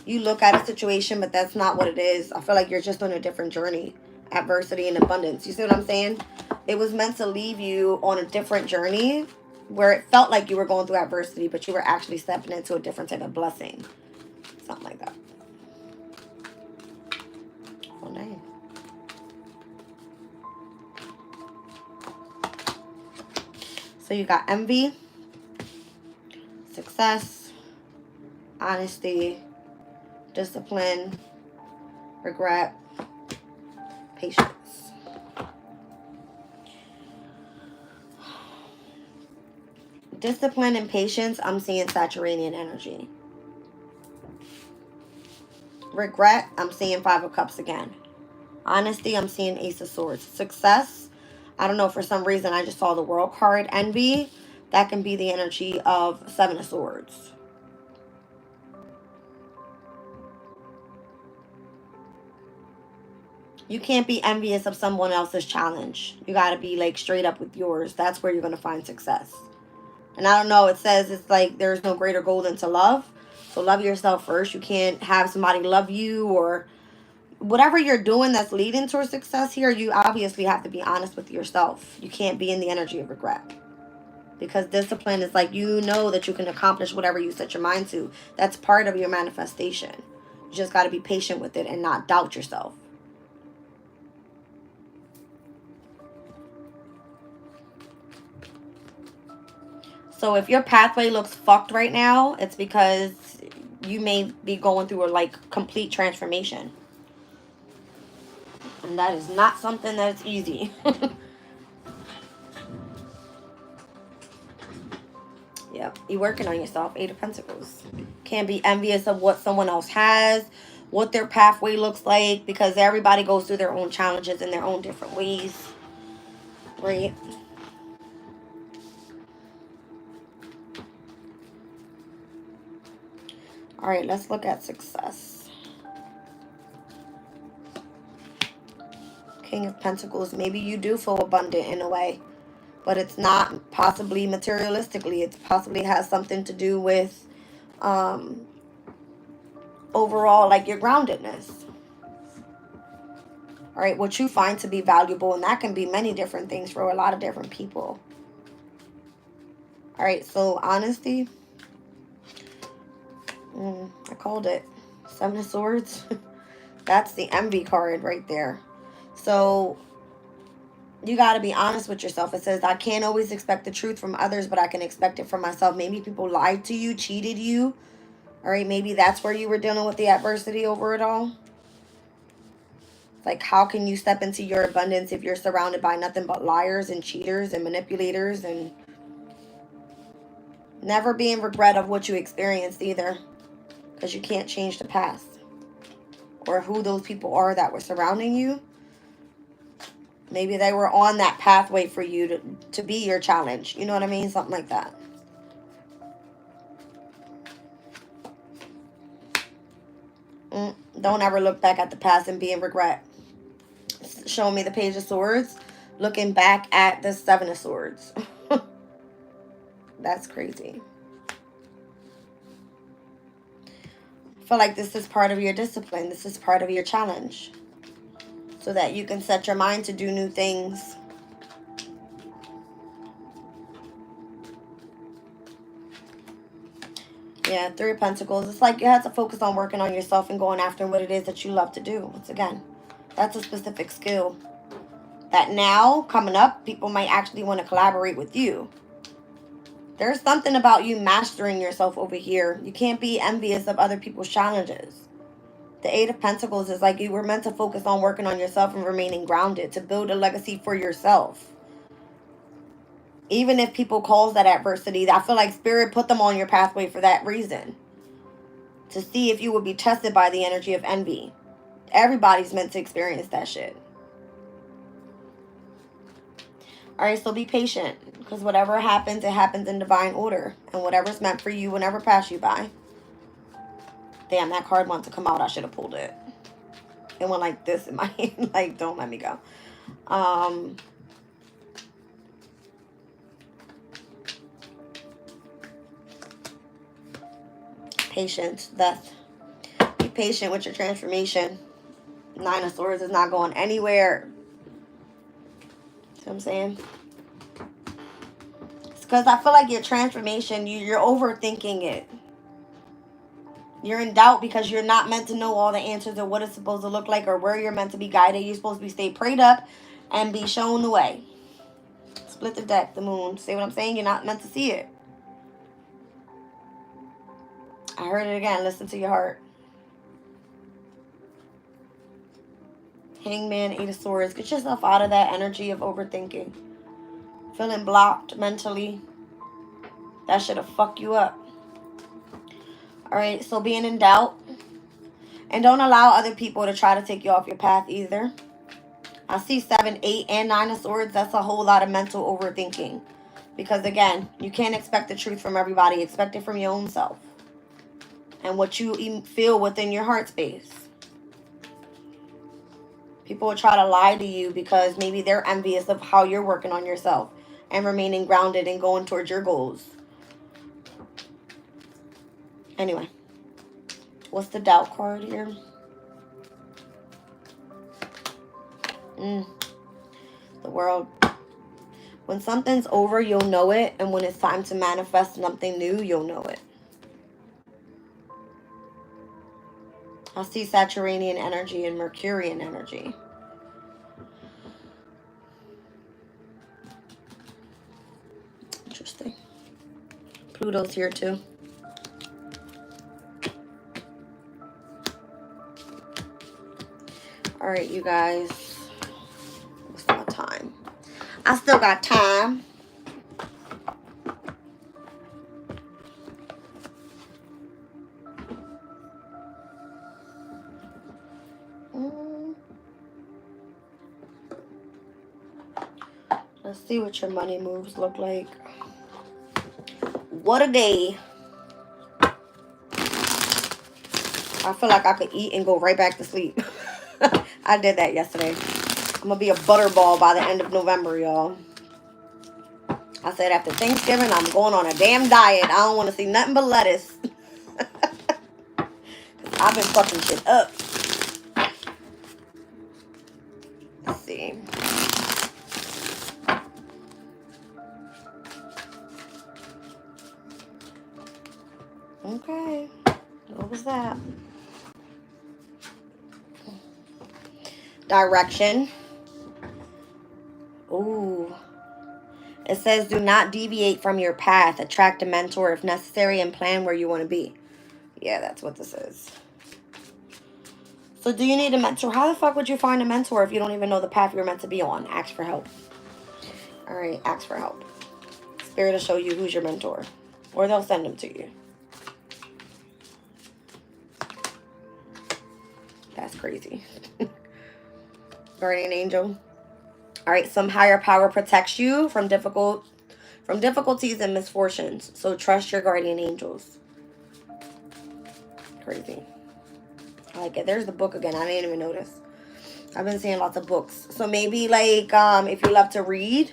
you look at a situation, but that's not what it is. I feel like you're just on a different journey. Adversity and abundance. You see what I'm saying? It was meant to leave you on a different journey where it felt like you were going through adversity, but you were actually stepping into a different type of blessing. Something like that. Oh, nice. So you got envy, success, honesty, discipline, regret, patience. Discipline and patience, I'm seeing Saturnian energy. Regret, I'm seeing Five of Cups again. Honesty, I'm seeing Ace of Swords. Success, I don't know, for some reason I just saw the World card. Envy, that can be the energy of Seven of Swords. You can't be envious of someone else's challenge. You got to be like straight up with yours. That's where you're going to find success. And I don't know, it says it's like there's no greater goal than to love. So love yourself first. You can't have somebody love you, or whatever you're doing that's leading towards success here. You obviously have to be honest with yourself. You can't be in the energy of regret. Because discipline is like, you know that you can accomplish whatever you set your mind to. That's part of your manifestation. You just got to be patient with it and not doubt yourself. So if your pathway looks fucked right now, it's because you may be going through a complete transformation. And that is not something that's easy. Yep, you're working on yourself. Eight of Pentacles. Can't be envious of what someone else has, what their pathway looks like, because everybody goes through their own challenges in their own different ways. Right? All right, let's look at success. King of Pentacles. Maybe you do feel abundant in a way, but it's not possibly materialistically. It possibly has something to do with overall, like, your groundedness. All right, what you find to be valuable, and that can be many different things for a lot of different people. All right, so honesty. I called it. Seven of Swords. That's the envy card right there. So you got to be honest with yourself. It says, I can't always expect the truth from others, but I can expect it from myself. Maybe people lied to you, cheated you. All right, maybe that's where you were dealing with the adversity over it all. Like, how can you step into your abundance if you're surrounded by nothing but liars and cheaters and manipulators, and never be in regret of what you experienced either, because you can't change the past or who those people are that were surrounding you. Maybe they were on that pathway for you to be your challenge. You know what I mean? Something like that. Don't ever look back at the past and be in regret. Showing me the Page of Swords, looking back at the Seven of Swords. That's crazy. I feel like this is part of your discipline. This is part of your challenge, so that you can set your mind to do new things. Yeah, Three of Pentacles. It's like you have to focus on working on yourself and going after what it is that you love to do. Once again, that's a specific skill that now, coming up, people might actually want to collaborate with you. There's something about you mastering yourself over here. You can't be envious of other people's challenges. The Eight of Pentacles is like you were meant to focus on working on yourself and remaining grounded, to build a legacy for yourself. Even if people cause that adversity, I feel like Spirit put them on your pathway for that reason. To see if you would be tested by the energy of envy. Everybody's meant to experience that shit. All right, so be patient, because whatever happens, it happens in divine order. And whatever's meant for you will never pass you by. Damn, that card wanted to come out. I should have pulled it. It went like this in my hand. Like, don't let me go. Patience, death. Be patient with your transformation. Nine of Swords is not going anywhere. See what I'm saying? It's because I feel like your transformation, you're overthinking it. You're in doubt because you're not meant to know all the answers or what it's supposed to look like or where you're meant to be guided. You're supposed to be stay prayed up and be shown the way. Split the deck, the moon. See what I'm saying? You're not meant to see it. I heard it again. Listen to your heart. Hangman, Eight of Swords. Get yourself out of that energy of overthinking. Feeling blocked mentally. That should have fucked you up. Alright, so being in doubt. And don't allow other people to try to take you off your path either. I see 7, 8, and 9 of Swords. That's a whole lot of mental overthinking. Because again, you can't expect the truth from everybody. Expect it from your own self. And what you even feel within your heart space. People will try to lie to you because maybe they're envious of how you're working on yourself and remaining grounded and going towards your goals. Anyway, what's the doubt card here? The World. When something's over, you'll know it. And when it's time to manifest something new, you'll know it. I see Saturnian energy and Mercurian energy. Interesting. Pluto's here too. All right, you guys. What's my time? I still got time. Let's see what your money moves look like. What a day. I feel like I could eat and go right back to sleep. I did that yesterday. I'm going to be a butterball by the end of November, y'all. I said after Thanksgiving, I'm going on a damn diet. I don't want to see nothing but lettuce. I've been fucking shit up. Let's see. Okay. What was that? Direction. Ooh. It says, do not deviate from your path. Attract a mentor if necessary and plan where you want to be. Yeah, that's what this is. So do you need a mentor? How the fuck would you find a mentor if you don't even know the path you're meant to be on? Ask for help. All right, ask for help. Spirit will show you who's your mentor. Or they'll send them to you. That's crazy. Guardian angel. All right, some higher power protects you from difficulties and misfortunes. So trust your guardian angels. Crazy. I like it. There's the book again. I didn't even notice. I've been seeing lots of books. So maybe like if you love to read,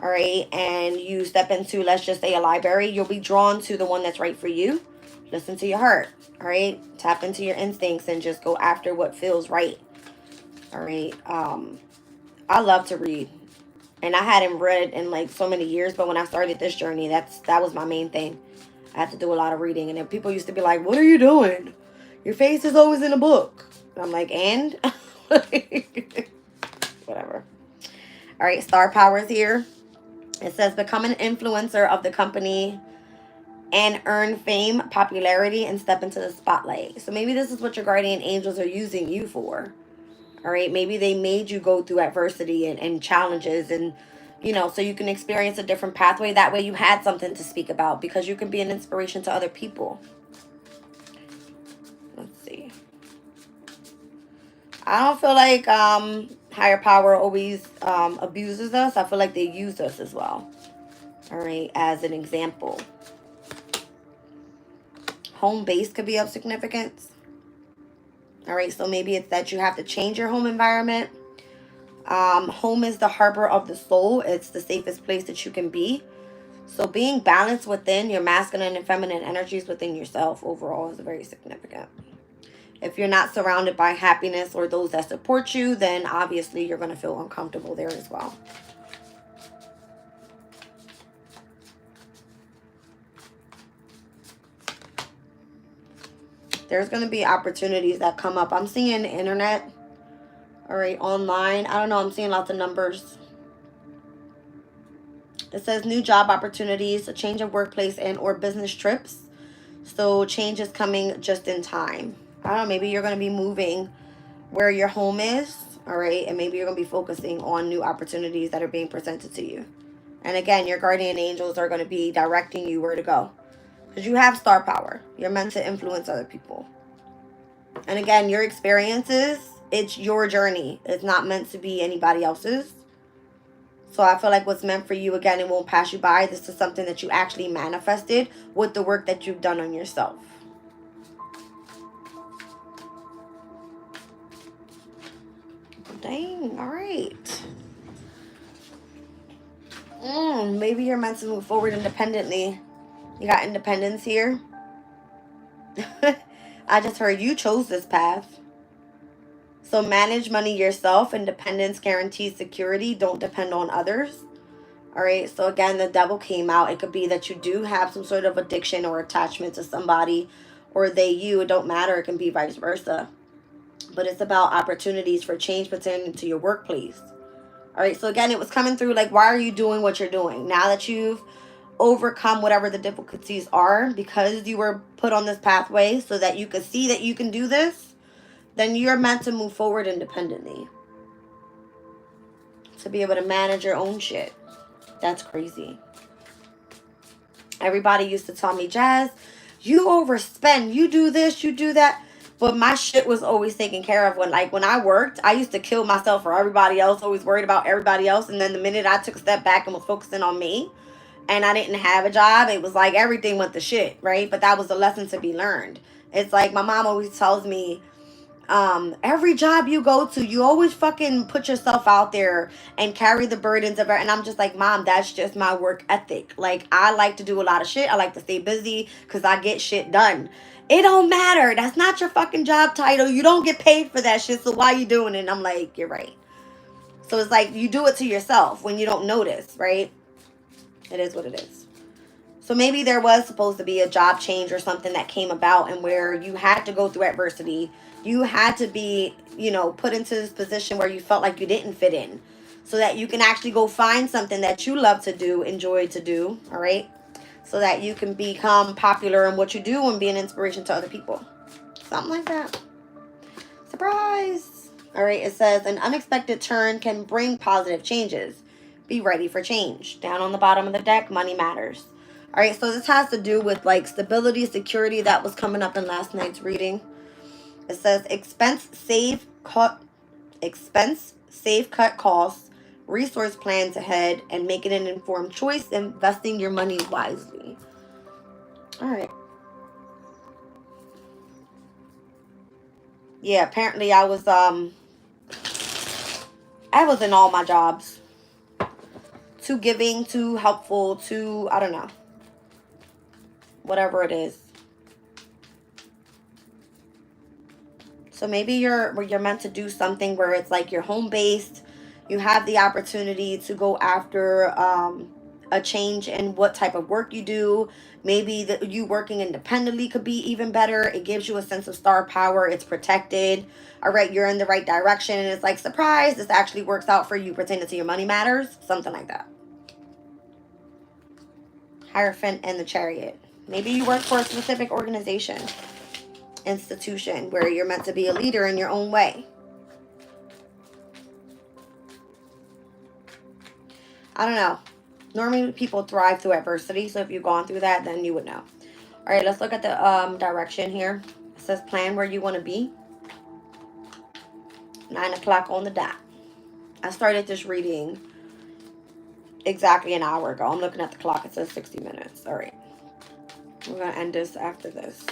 all right, and you step into, let's just say, a library, you'll be drawn to the one that's right for you. Listen to your heart, all right? Tap into your instincts and just go after what feels right, all right? I love to read. And I hadn't read in like so many years, but when I started this journey, that was my main thing. I had to do a lot of reading. And then people used to be like, what are you doing? Your face is always in a book. And I'm like, and? Whatever. All right, star powers here. It says, become an influencer of the company and earn fame, popularity, and step into the spotlight. So maybe this is what your guardian angels are using you for. All right, maybe they made you go through adversity and challenges and, you know, so you can experience a different pathway. That way you had something to speak about because you can be an inspiration to other people. Let's see. I don't feel like Higher power always abuses us. I feel like they use us as well. All right, as an example. Home base could be of significance. All right, so maybe it's that you have to change your home environment. Home is the harbor of the soul. It's the safest place that you can be. So being balanced within your masculine and feminine energies within yourself overall is very significant. If you're not surrounded by happiness or those that support you, then obviously you're going to feel uncomfortable there as well. There's going to be opportunities that come up. I'm seeing the internet, all right, online. I don't know. I'm seeing lots of numbers. It says new job opportunities, a change of workplace and or business trips. So change is coming just in time. I don't know. Maybe you're going to be moving where your home is, all right? And maybe you're going to be focusing on new opportunities that are being presented to you. And again, your guardian angels are going to be directing you where to go. Because you have star power. You're meant to influence other people. And again, your experiences, it's your journey. It's not meant to be anybody else's. So I feel like what's meant for you, again, it won't pass you by. This is something that you actually manifested with the work that you've done on yourself. Dang, all right. Maybe you're meant to move forward independently. You got independence here. I just heard you chose this path. So manage money yourself. Independence guarantees security. Don't depend on others. All right. So again, the devil came out. It could be that you do have some sort of addiction or attachment to somebody, or they you. It don't matter. It can be vice versa. But it's about opportunities for change pertaining to your workplace. All right. So again, it was coming through like, why are you doing what you're doing? Now that you've overcome whatever the difficulties are, because you were put on this pathway so that you could see that you can do this, then you're meant to move forward independently. To be able to manage your own shit. That's crazy. Everybody used to tell me, Jazz, you overspend. You do this, you do that. But my shit was always taken care of. When I worked, I used to kill myself for everybody else, always worried about everybody else. And then the minute I took a step back and was focusing on me, and I didn't have a job, it was like everything went to shit, right? But that was a lesson to be learned. It's like my mom always tells me, every job you go to, you always fucking put yourself out there and carry the burdens of it. And I'm just like, Mom, that's just my work ethic. Like, I like to do a lot of shit. I like to stay busy because I get shit done. It don't matter. That's not your fucking job title. You don't get paid for that shit. So why you doing it? And I'm like, you're right. So it's like you do it to yourself when you don't notice, right? It is what it is. So maybe there was supposed to be a job change or something that came about, and where you had to go through adversity. You had to be, put into this position where you felt like you didn't fit in, so that you can actually go find something that you love to do, enjoy to do, all right? So that you can become popular in what you do and be an inspiration to other people. Something like that. Surprise! All right, it says, an unexpected turn can bring positive changes. Be ready for change. Down on the bottom of the deck, money matters. All right, so this has to do with like stability, security. That was coming up in last night's reading. It says expense save cut costs, resource plans ahead, and making an informed choice, investing your money wisely. All right. Yeah, apparently I was in all my jobs. Too giving, too helpful, too, I don't know. Whatever it is. So maybe you're meant to do something where it's like you're home based. You have the opportunity to go after a change in what type of work you do. Maybe you working independently could be even better. It gives you a sense of star power. It's protected. All right, you're in the right direction. And it's like, surprise, this actually works out for you pertaining to your money matters. Something like that. Hierophant and the Chariot. Maybe you work for a specific organization, institution, where you're meant to be a leader in your own way. I don't know. Normally people thrive through adversity, so if you've gone through that, then you would know. All right, let's look at the direction here. It says plan where you want to be. 9 o'clock on the dot. I started this reading exactly an hour ago. I'm looking at the clock. It says 60 minutes. All right. We're going to end this after this.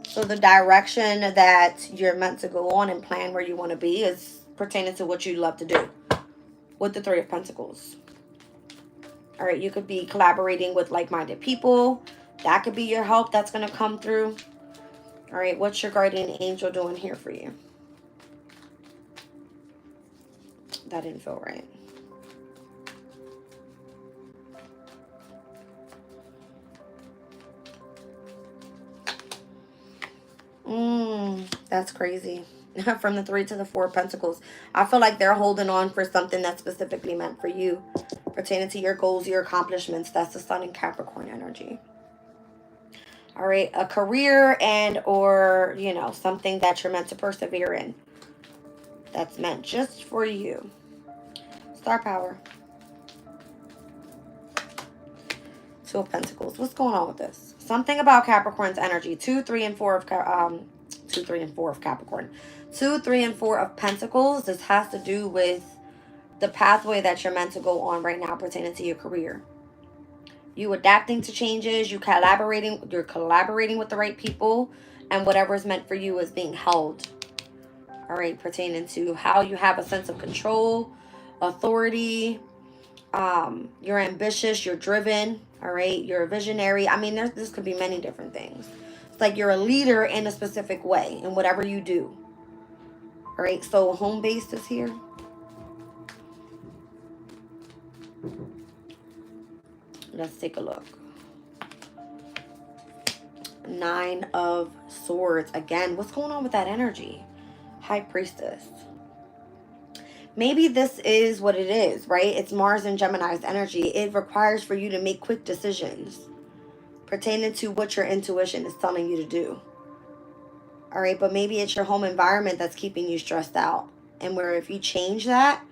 So the direction that you're meant to go on and plan where you want to be is pertaining to what you love to do with the Three of Pentacles. All right. You could be collaborating with like-minded people. That could be your help that's going to come through. All right. What's your guardian angel doing here for you? That didn't feel right. That's crazy. From the 3 to the 4 of Pentacles. I feel like they're holding on for something that's specifically meant for you. Pertaining to your goals, your accomplishments. That's the Sun and Capricorn energy. All right. A career and or, you know, something that you're meant to persevere in. That's meant just for you. Star power. 2 of Pentacles. What's going on with this? Something about Capricorn's energy. 2, 3, and 4 of 2, 3, and 4 of Capricorn. 2, 3, and 4 of Pentacles. This has to do with the pathway that you're meant to go on right now pertaining to your career. You adapting to changes. You're collaborating with the right people. And whatever is meant for you is being held. All right. Pertaining to how you have a sense of control, authority. You're ambitious. You're driven. All right. You're a visionary. I mean, this could be many different things. It's like you're a leader in a specific way in whatever you do. All right. So home base is here. Let's take a look. 9 of Swords. Again, what's going on with that energy? High Priestess. Maybe this is what it is, right? It's Mars and Gemini's energy. It requires for you to make quick decisions pertaining to what your intuition is telling you to do. All right, but maybe it's your home environment that's keeping you stressed out. And where if you change that,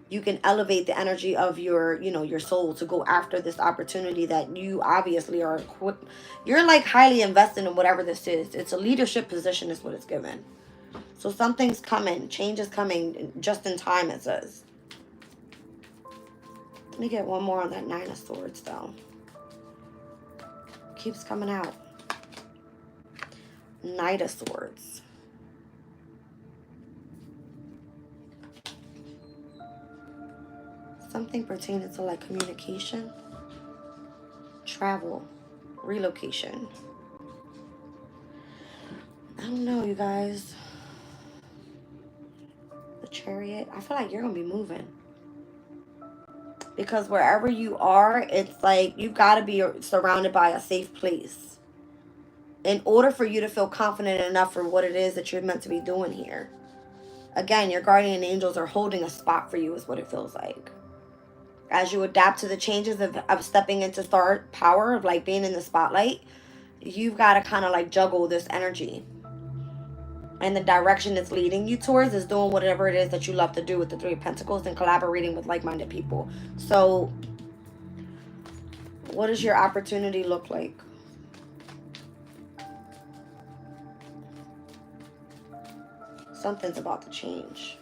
you can elevate the energy of your, you know, your soul to go after this opportunity that you obviously are equipped. You're like highly invested in whatever this is. It's a leadership position is what it's given. So something's coming. Change is coming just in time, it says. Let me get one more on that 9 of Swords, though. Keeps coming out. Knight of Swords. Something pertaining to like communication, travel, relocation. I don't know, you guys. The Chariot. I feel like you're going to be moving. Because wherever you are, it's like you've got to be surrounded by a safe place. In order for you to feel confident enough for what it is that you're meant to be doing here. Again, your guardian angels are holding a spot for you is what it feels like. As you adapt to the changes of stepping into star power, of like being in the spotlight, you've got to kind of like juggle this energy. And the direction it's leading you towards is doing whatever it is that you love to do with the 3 of Pentacles and collaborating with like-minded people. So, what does your opportunity look like? Something's about to change.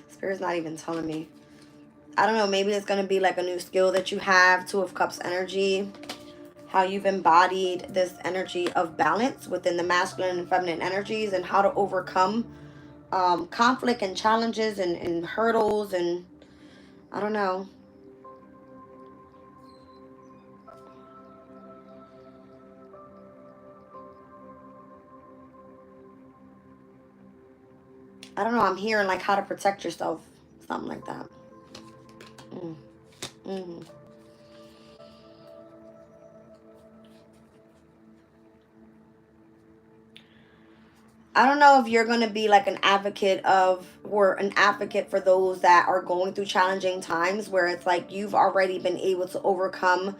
Spirit's not even telling me. I don't know, maybe it's going to be like a new skill that you have. 2 of Cups energy. How you've embodied this energy of balance within the masculine and feminine energies. And how to overcome conflict and challenges and hurdles. And I don't know. I don't know, I'm hearing like how to protect yourself. Something like that. I don't know if you're going to be like an advocate of, or an advocate for those that are going through challenging times where it's like you've already been able to overcome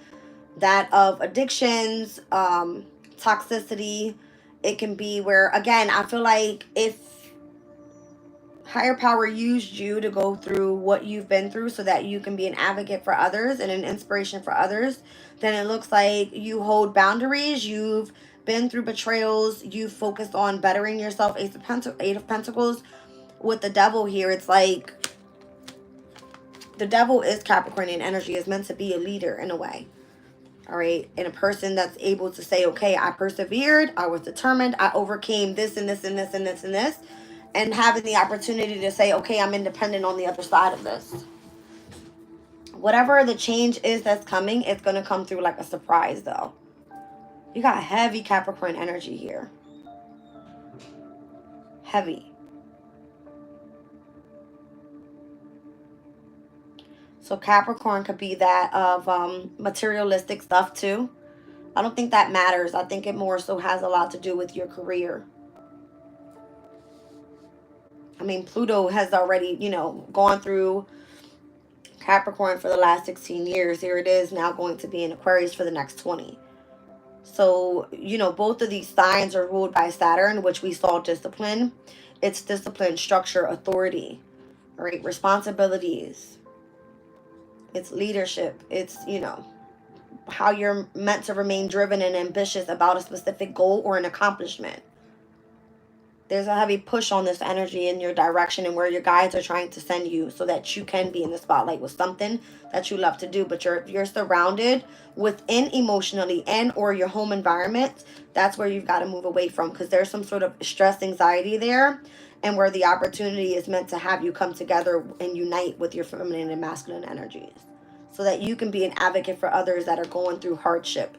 that of addictions, toxicity. It can be where, again, I feel like if higher power used you to go through what you've been through so that you can be an advocate for others and an inspiration for others, then it looks like you hold boundaries. You've been through betrayals. You focused on bettering yourself. Eight of Pentacles. With the devil here, it's like the devil is Capricornian energy, is meant to be a leader in a way. All right. And a person that's able to say, okay, I persevered. I was determined. I overcame this and this and this and this and this. And having the opportunity to say, okay, I'm independent on the other side of this. Whatever the change is that's coming, it's going to come through like a surprise, though. You got heavy Capricorn energy here. Heavy. So Capricorn could be that of materialistic stuff too. I don't think that matters. I think it more so has a lot to do with your career. I mean, Pluto has already, you know, gone through Capricorn for the last 16 years. Here it is now going to be in Aquarius for the next 20. So, you know, both of these signs are ruled by Saturn, which we saw discipline. It's discipline, structure, authority, right? Responsibilities. It's leadership. It's, you know, how you're meant to remain driven and ambitious about a specific goal or an accomplishment. There's a heavy push on this energy in your direction and where your guides are trying to send you so that you can be in the spotlight with something that you love to do. But you're surrounded within emotionally and or your home environment. That's where you've got to move away from, because there's some sort of stress, anxiety there, and where the opportunity is meant to have you come together and unite with your feminine and masculine energies so that you can be an advocate for others that are going through hardship.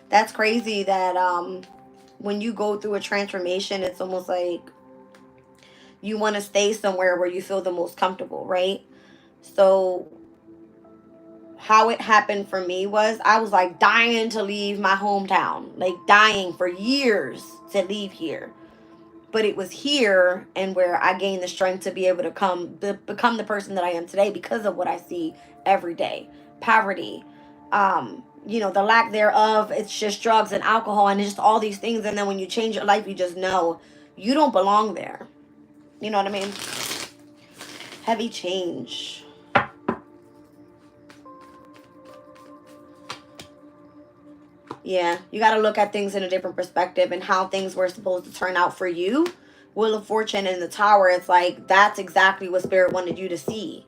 That's crazy that when you go through a transformation, it's almost like you want to stay somewhere where you feel the most comfortable, right? So how it happened for me was I was like dying to leave my hometown, like dying for years to leave here. But it was here and where I gained the strength to be able to become the person that I am today because of what I see every day. Poverty, you know, the lack thereof. It's just drugs and alcohol and just all these things. And then when you change your life, you just know you don't belong there. You know what I mean? Heavy change. Yeah, you got to look at things in a different perspective and how things were supposed to turn out for you. Wheel of Fortune in the Tower, it's like that's exactly what Spirit wanted you to see.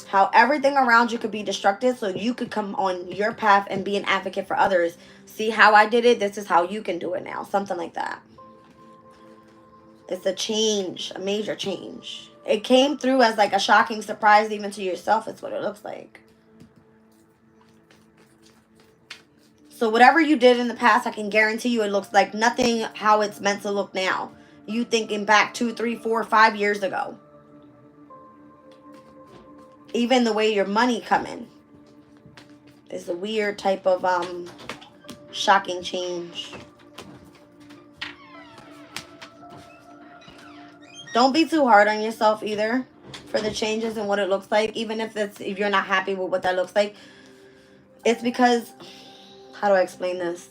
How everything around you could be destructive so you could come on your path and be an advocate for others. See how I did it? This is how you can do it now. Something like that. It's a change, a major change. It came through as like a shocking surprise even to yourself. It's what it looks like. So whatever you did in the past, I can guarantee you it looks like nothing how it's meant to look now. You thinking back 2, 3, 4, 5 years ago. Even the way your money coming is a weird type of shocking change. Don't be too hard on yourself either for the changes and what it looks like. Even if you're not happy with what that looks like. It's because, how do I explain this?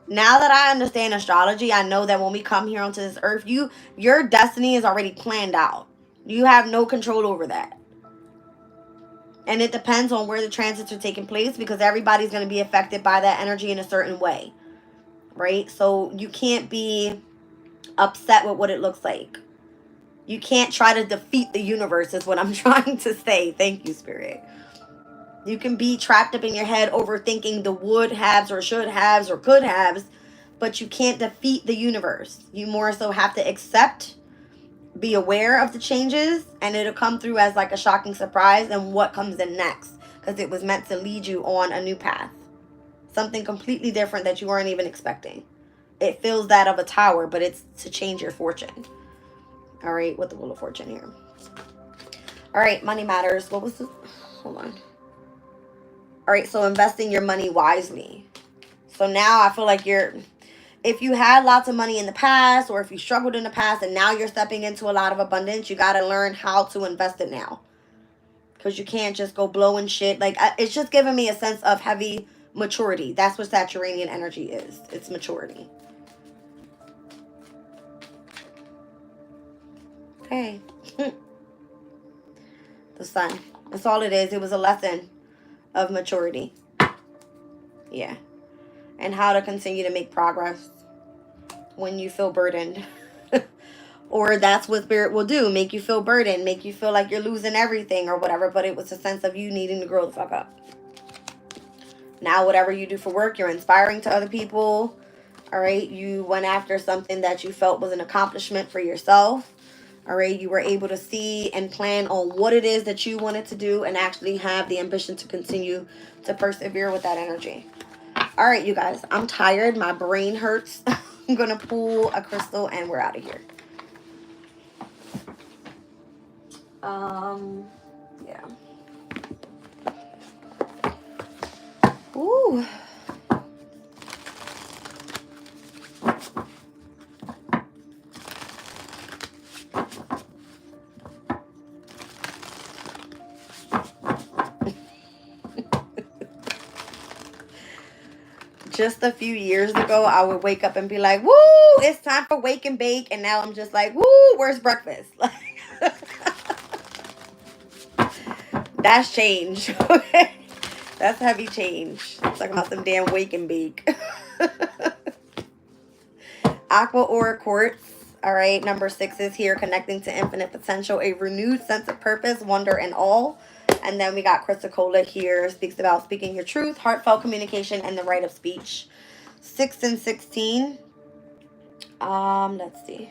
Now that I understand astrology, I know that when we come here onto this earth, your destiny is already planned out. You have no control over that. And it depends on where the transits are taking place, because everybody's going to be affected by that energy in a certain way. Right? So you can't be upset with what it looks like. You can't try to defeat the universe is what I'm trying to say. Thank you, Spirit. You can be trapped up in your head overthinking the would haves or should haves or could haves, but you can't defeat the universe. You more so have to accept, be aware of the changes, and it'll come through as like a shocking surprise and what comes in next, because it was meant to lead you on a new path. Something completely different that you weren't even expecting. It feels that of a tower, but it's to change your fortune. All right, with the Wheel of Fortune here. All right, money matters. What was this? Hold on. All right, so investing your money wisely. So now I feel like if you had lots of money in the past, or if you struggled in the past and now you're stepping into a lot of abundance, you got to learn how to invest it now. Because you can't just go blowing shit. Like, it's just giving me a sense of heavy maturity. That's what Saturnian energy is. It's maturity. okay. The sun. That's all it is. It was a lesson of maturity. Yeah. And how to continue to make progress when you feel burdened. Or that's what spirit will do. Make you feel burdened. Make you feel like you're losing everything or whatever. But it was a sense of you needing to grow the fuck up. Now, whatever you do for work, you're inspiring to other people. All right. You went after something that you felt was an accomplishment for yourself. All right. You were able to see and plan on what it is that you wanted to do and actually have the ambition to continue to persevere with that energy. All right, you guys. I'm tired. My brain hurts. I'm going to pull a crystal and we're out of here. Yeah. Ooh. Just a few years ago, I would wake up and be like, woo, it's time for wake and bake. And now I'm just like, woo, where's breakfast? That's change. Okay. That's heavy change. Talking about some damn wake and bake. Aqua Aura Quartz. All right. Number 6 is here, connecting to infinite potential, a renewed sense of purpose, wonder, and awe. And then we got Chrysocolla here, speaks about speaking your truth, heartfelt communication, and the right of speech. 6 and 16. Let's see.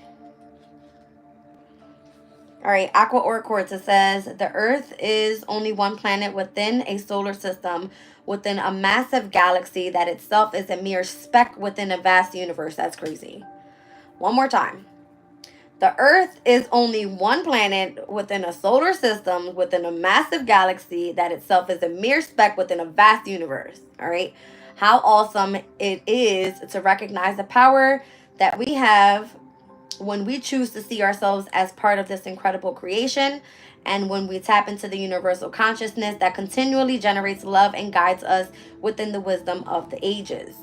All right, Aqua Aura Quartz, it says, the Earth is only one planet within a solar system, within a massive galaxy that itself is a mere speck within a vast universe. That's crazy. One more time. The Earth is only one planet within a solar system, within a massive galaxy that itself is a mere speck within a vast universe. All right. How awesome it is to recognize the power that we have when we choose to see ourselves as part of this incredible creation, and when we tap into the universal consciousness that continually generates love and guides us within the wisdom of the ages.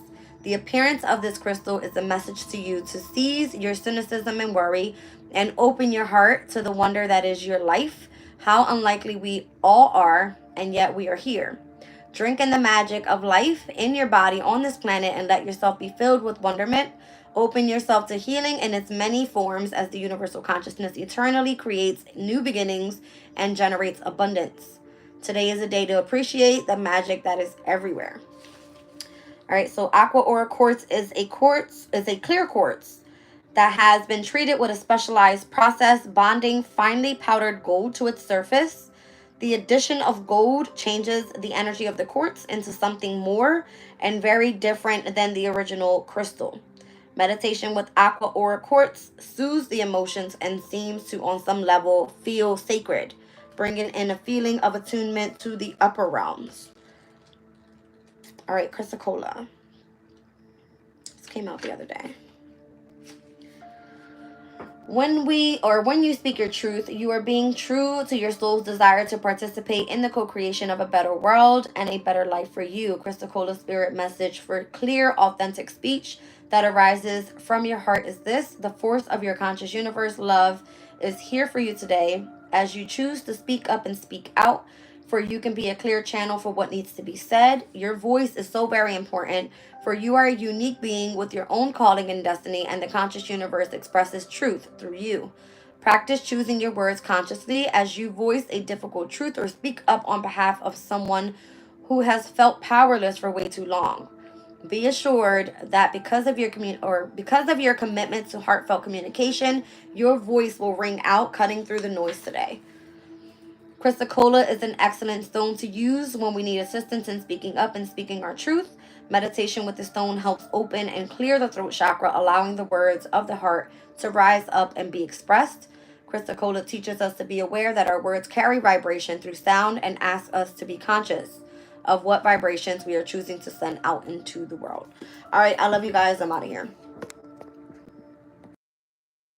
The appearance of this crystal is a message to you to seize your cynicism and worry and open your heart to the wonder that is your life. How unlikely we all are, and yet we are here. Drink in the magic of life in your body on this planet and let yourself be filled with wonderment. Open yourself to healing in its many forms as the universal consciousness eternally creates new beginnings and generates abundance. Today is a day to appreciate the magic that is everywhere. All right, so Aqua Aura Quartz is a clear quartz that has been treated with a specialized process, bonding finely powdered gold to its surface. The addition of gold changes the energy of the quartz into something more and very different than the original crystal. Meditation with Aqua Aura Quartz soothes the emotions and seems to, on some level, feel sacred, bringing in a feeling of attunement to the upper realms. All right, Chrysocolla. This came out the other day. When you speak your truth, you are being true to your soul's desire to participate in the co-creation of a better world and a better life for you. Chrysocolla spirit message for clear, authentic speech that arises from your heart is this: the force of your conscious universe love is here for you today as you choose to speak up and speak out, for you can be a clear channel for what needs to be said. Your voice is so very important, for you are a unique being with your own calling and destiny, and the conscious universe expresses truth through you. Practice choosing your words consciously as you voice a difficult truth or speak up on behalf of someone who has felt powerless for way too long. Be assured that because of your commitment to heartfelt communication, your voice will ring out, cutting through the noise today. Chrysocolla is an excellent stone to use when we need assistance in speaking up and speaking our truth. Meditation with the stone helps open and clear the throat chakra, allowing the words of the heart to rise up and be expressed. Chrysocolla teaches us to be aware that our words carry vibration through sound and asks us to be conscious of what vibrations we are choosing to send out into the world. All right, I love you guys. I'm out of here.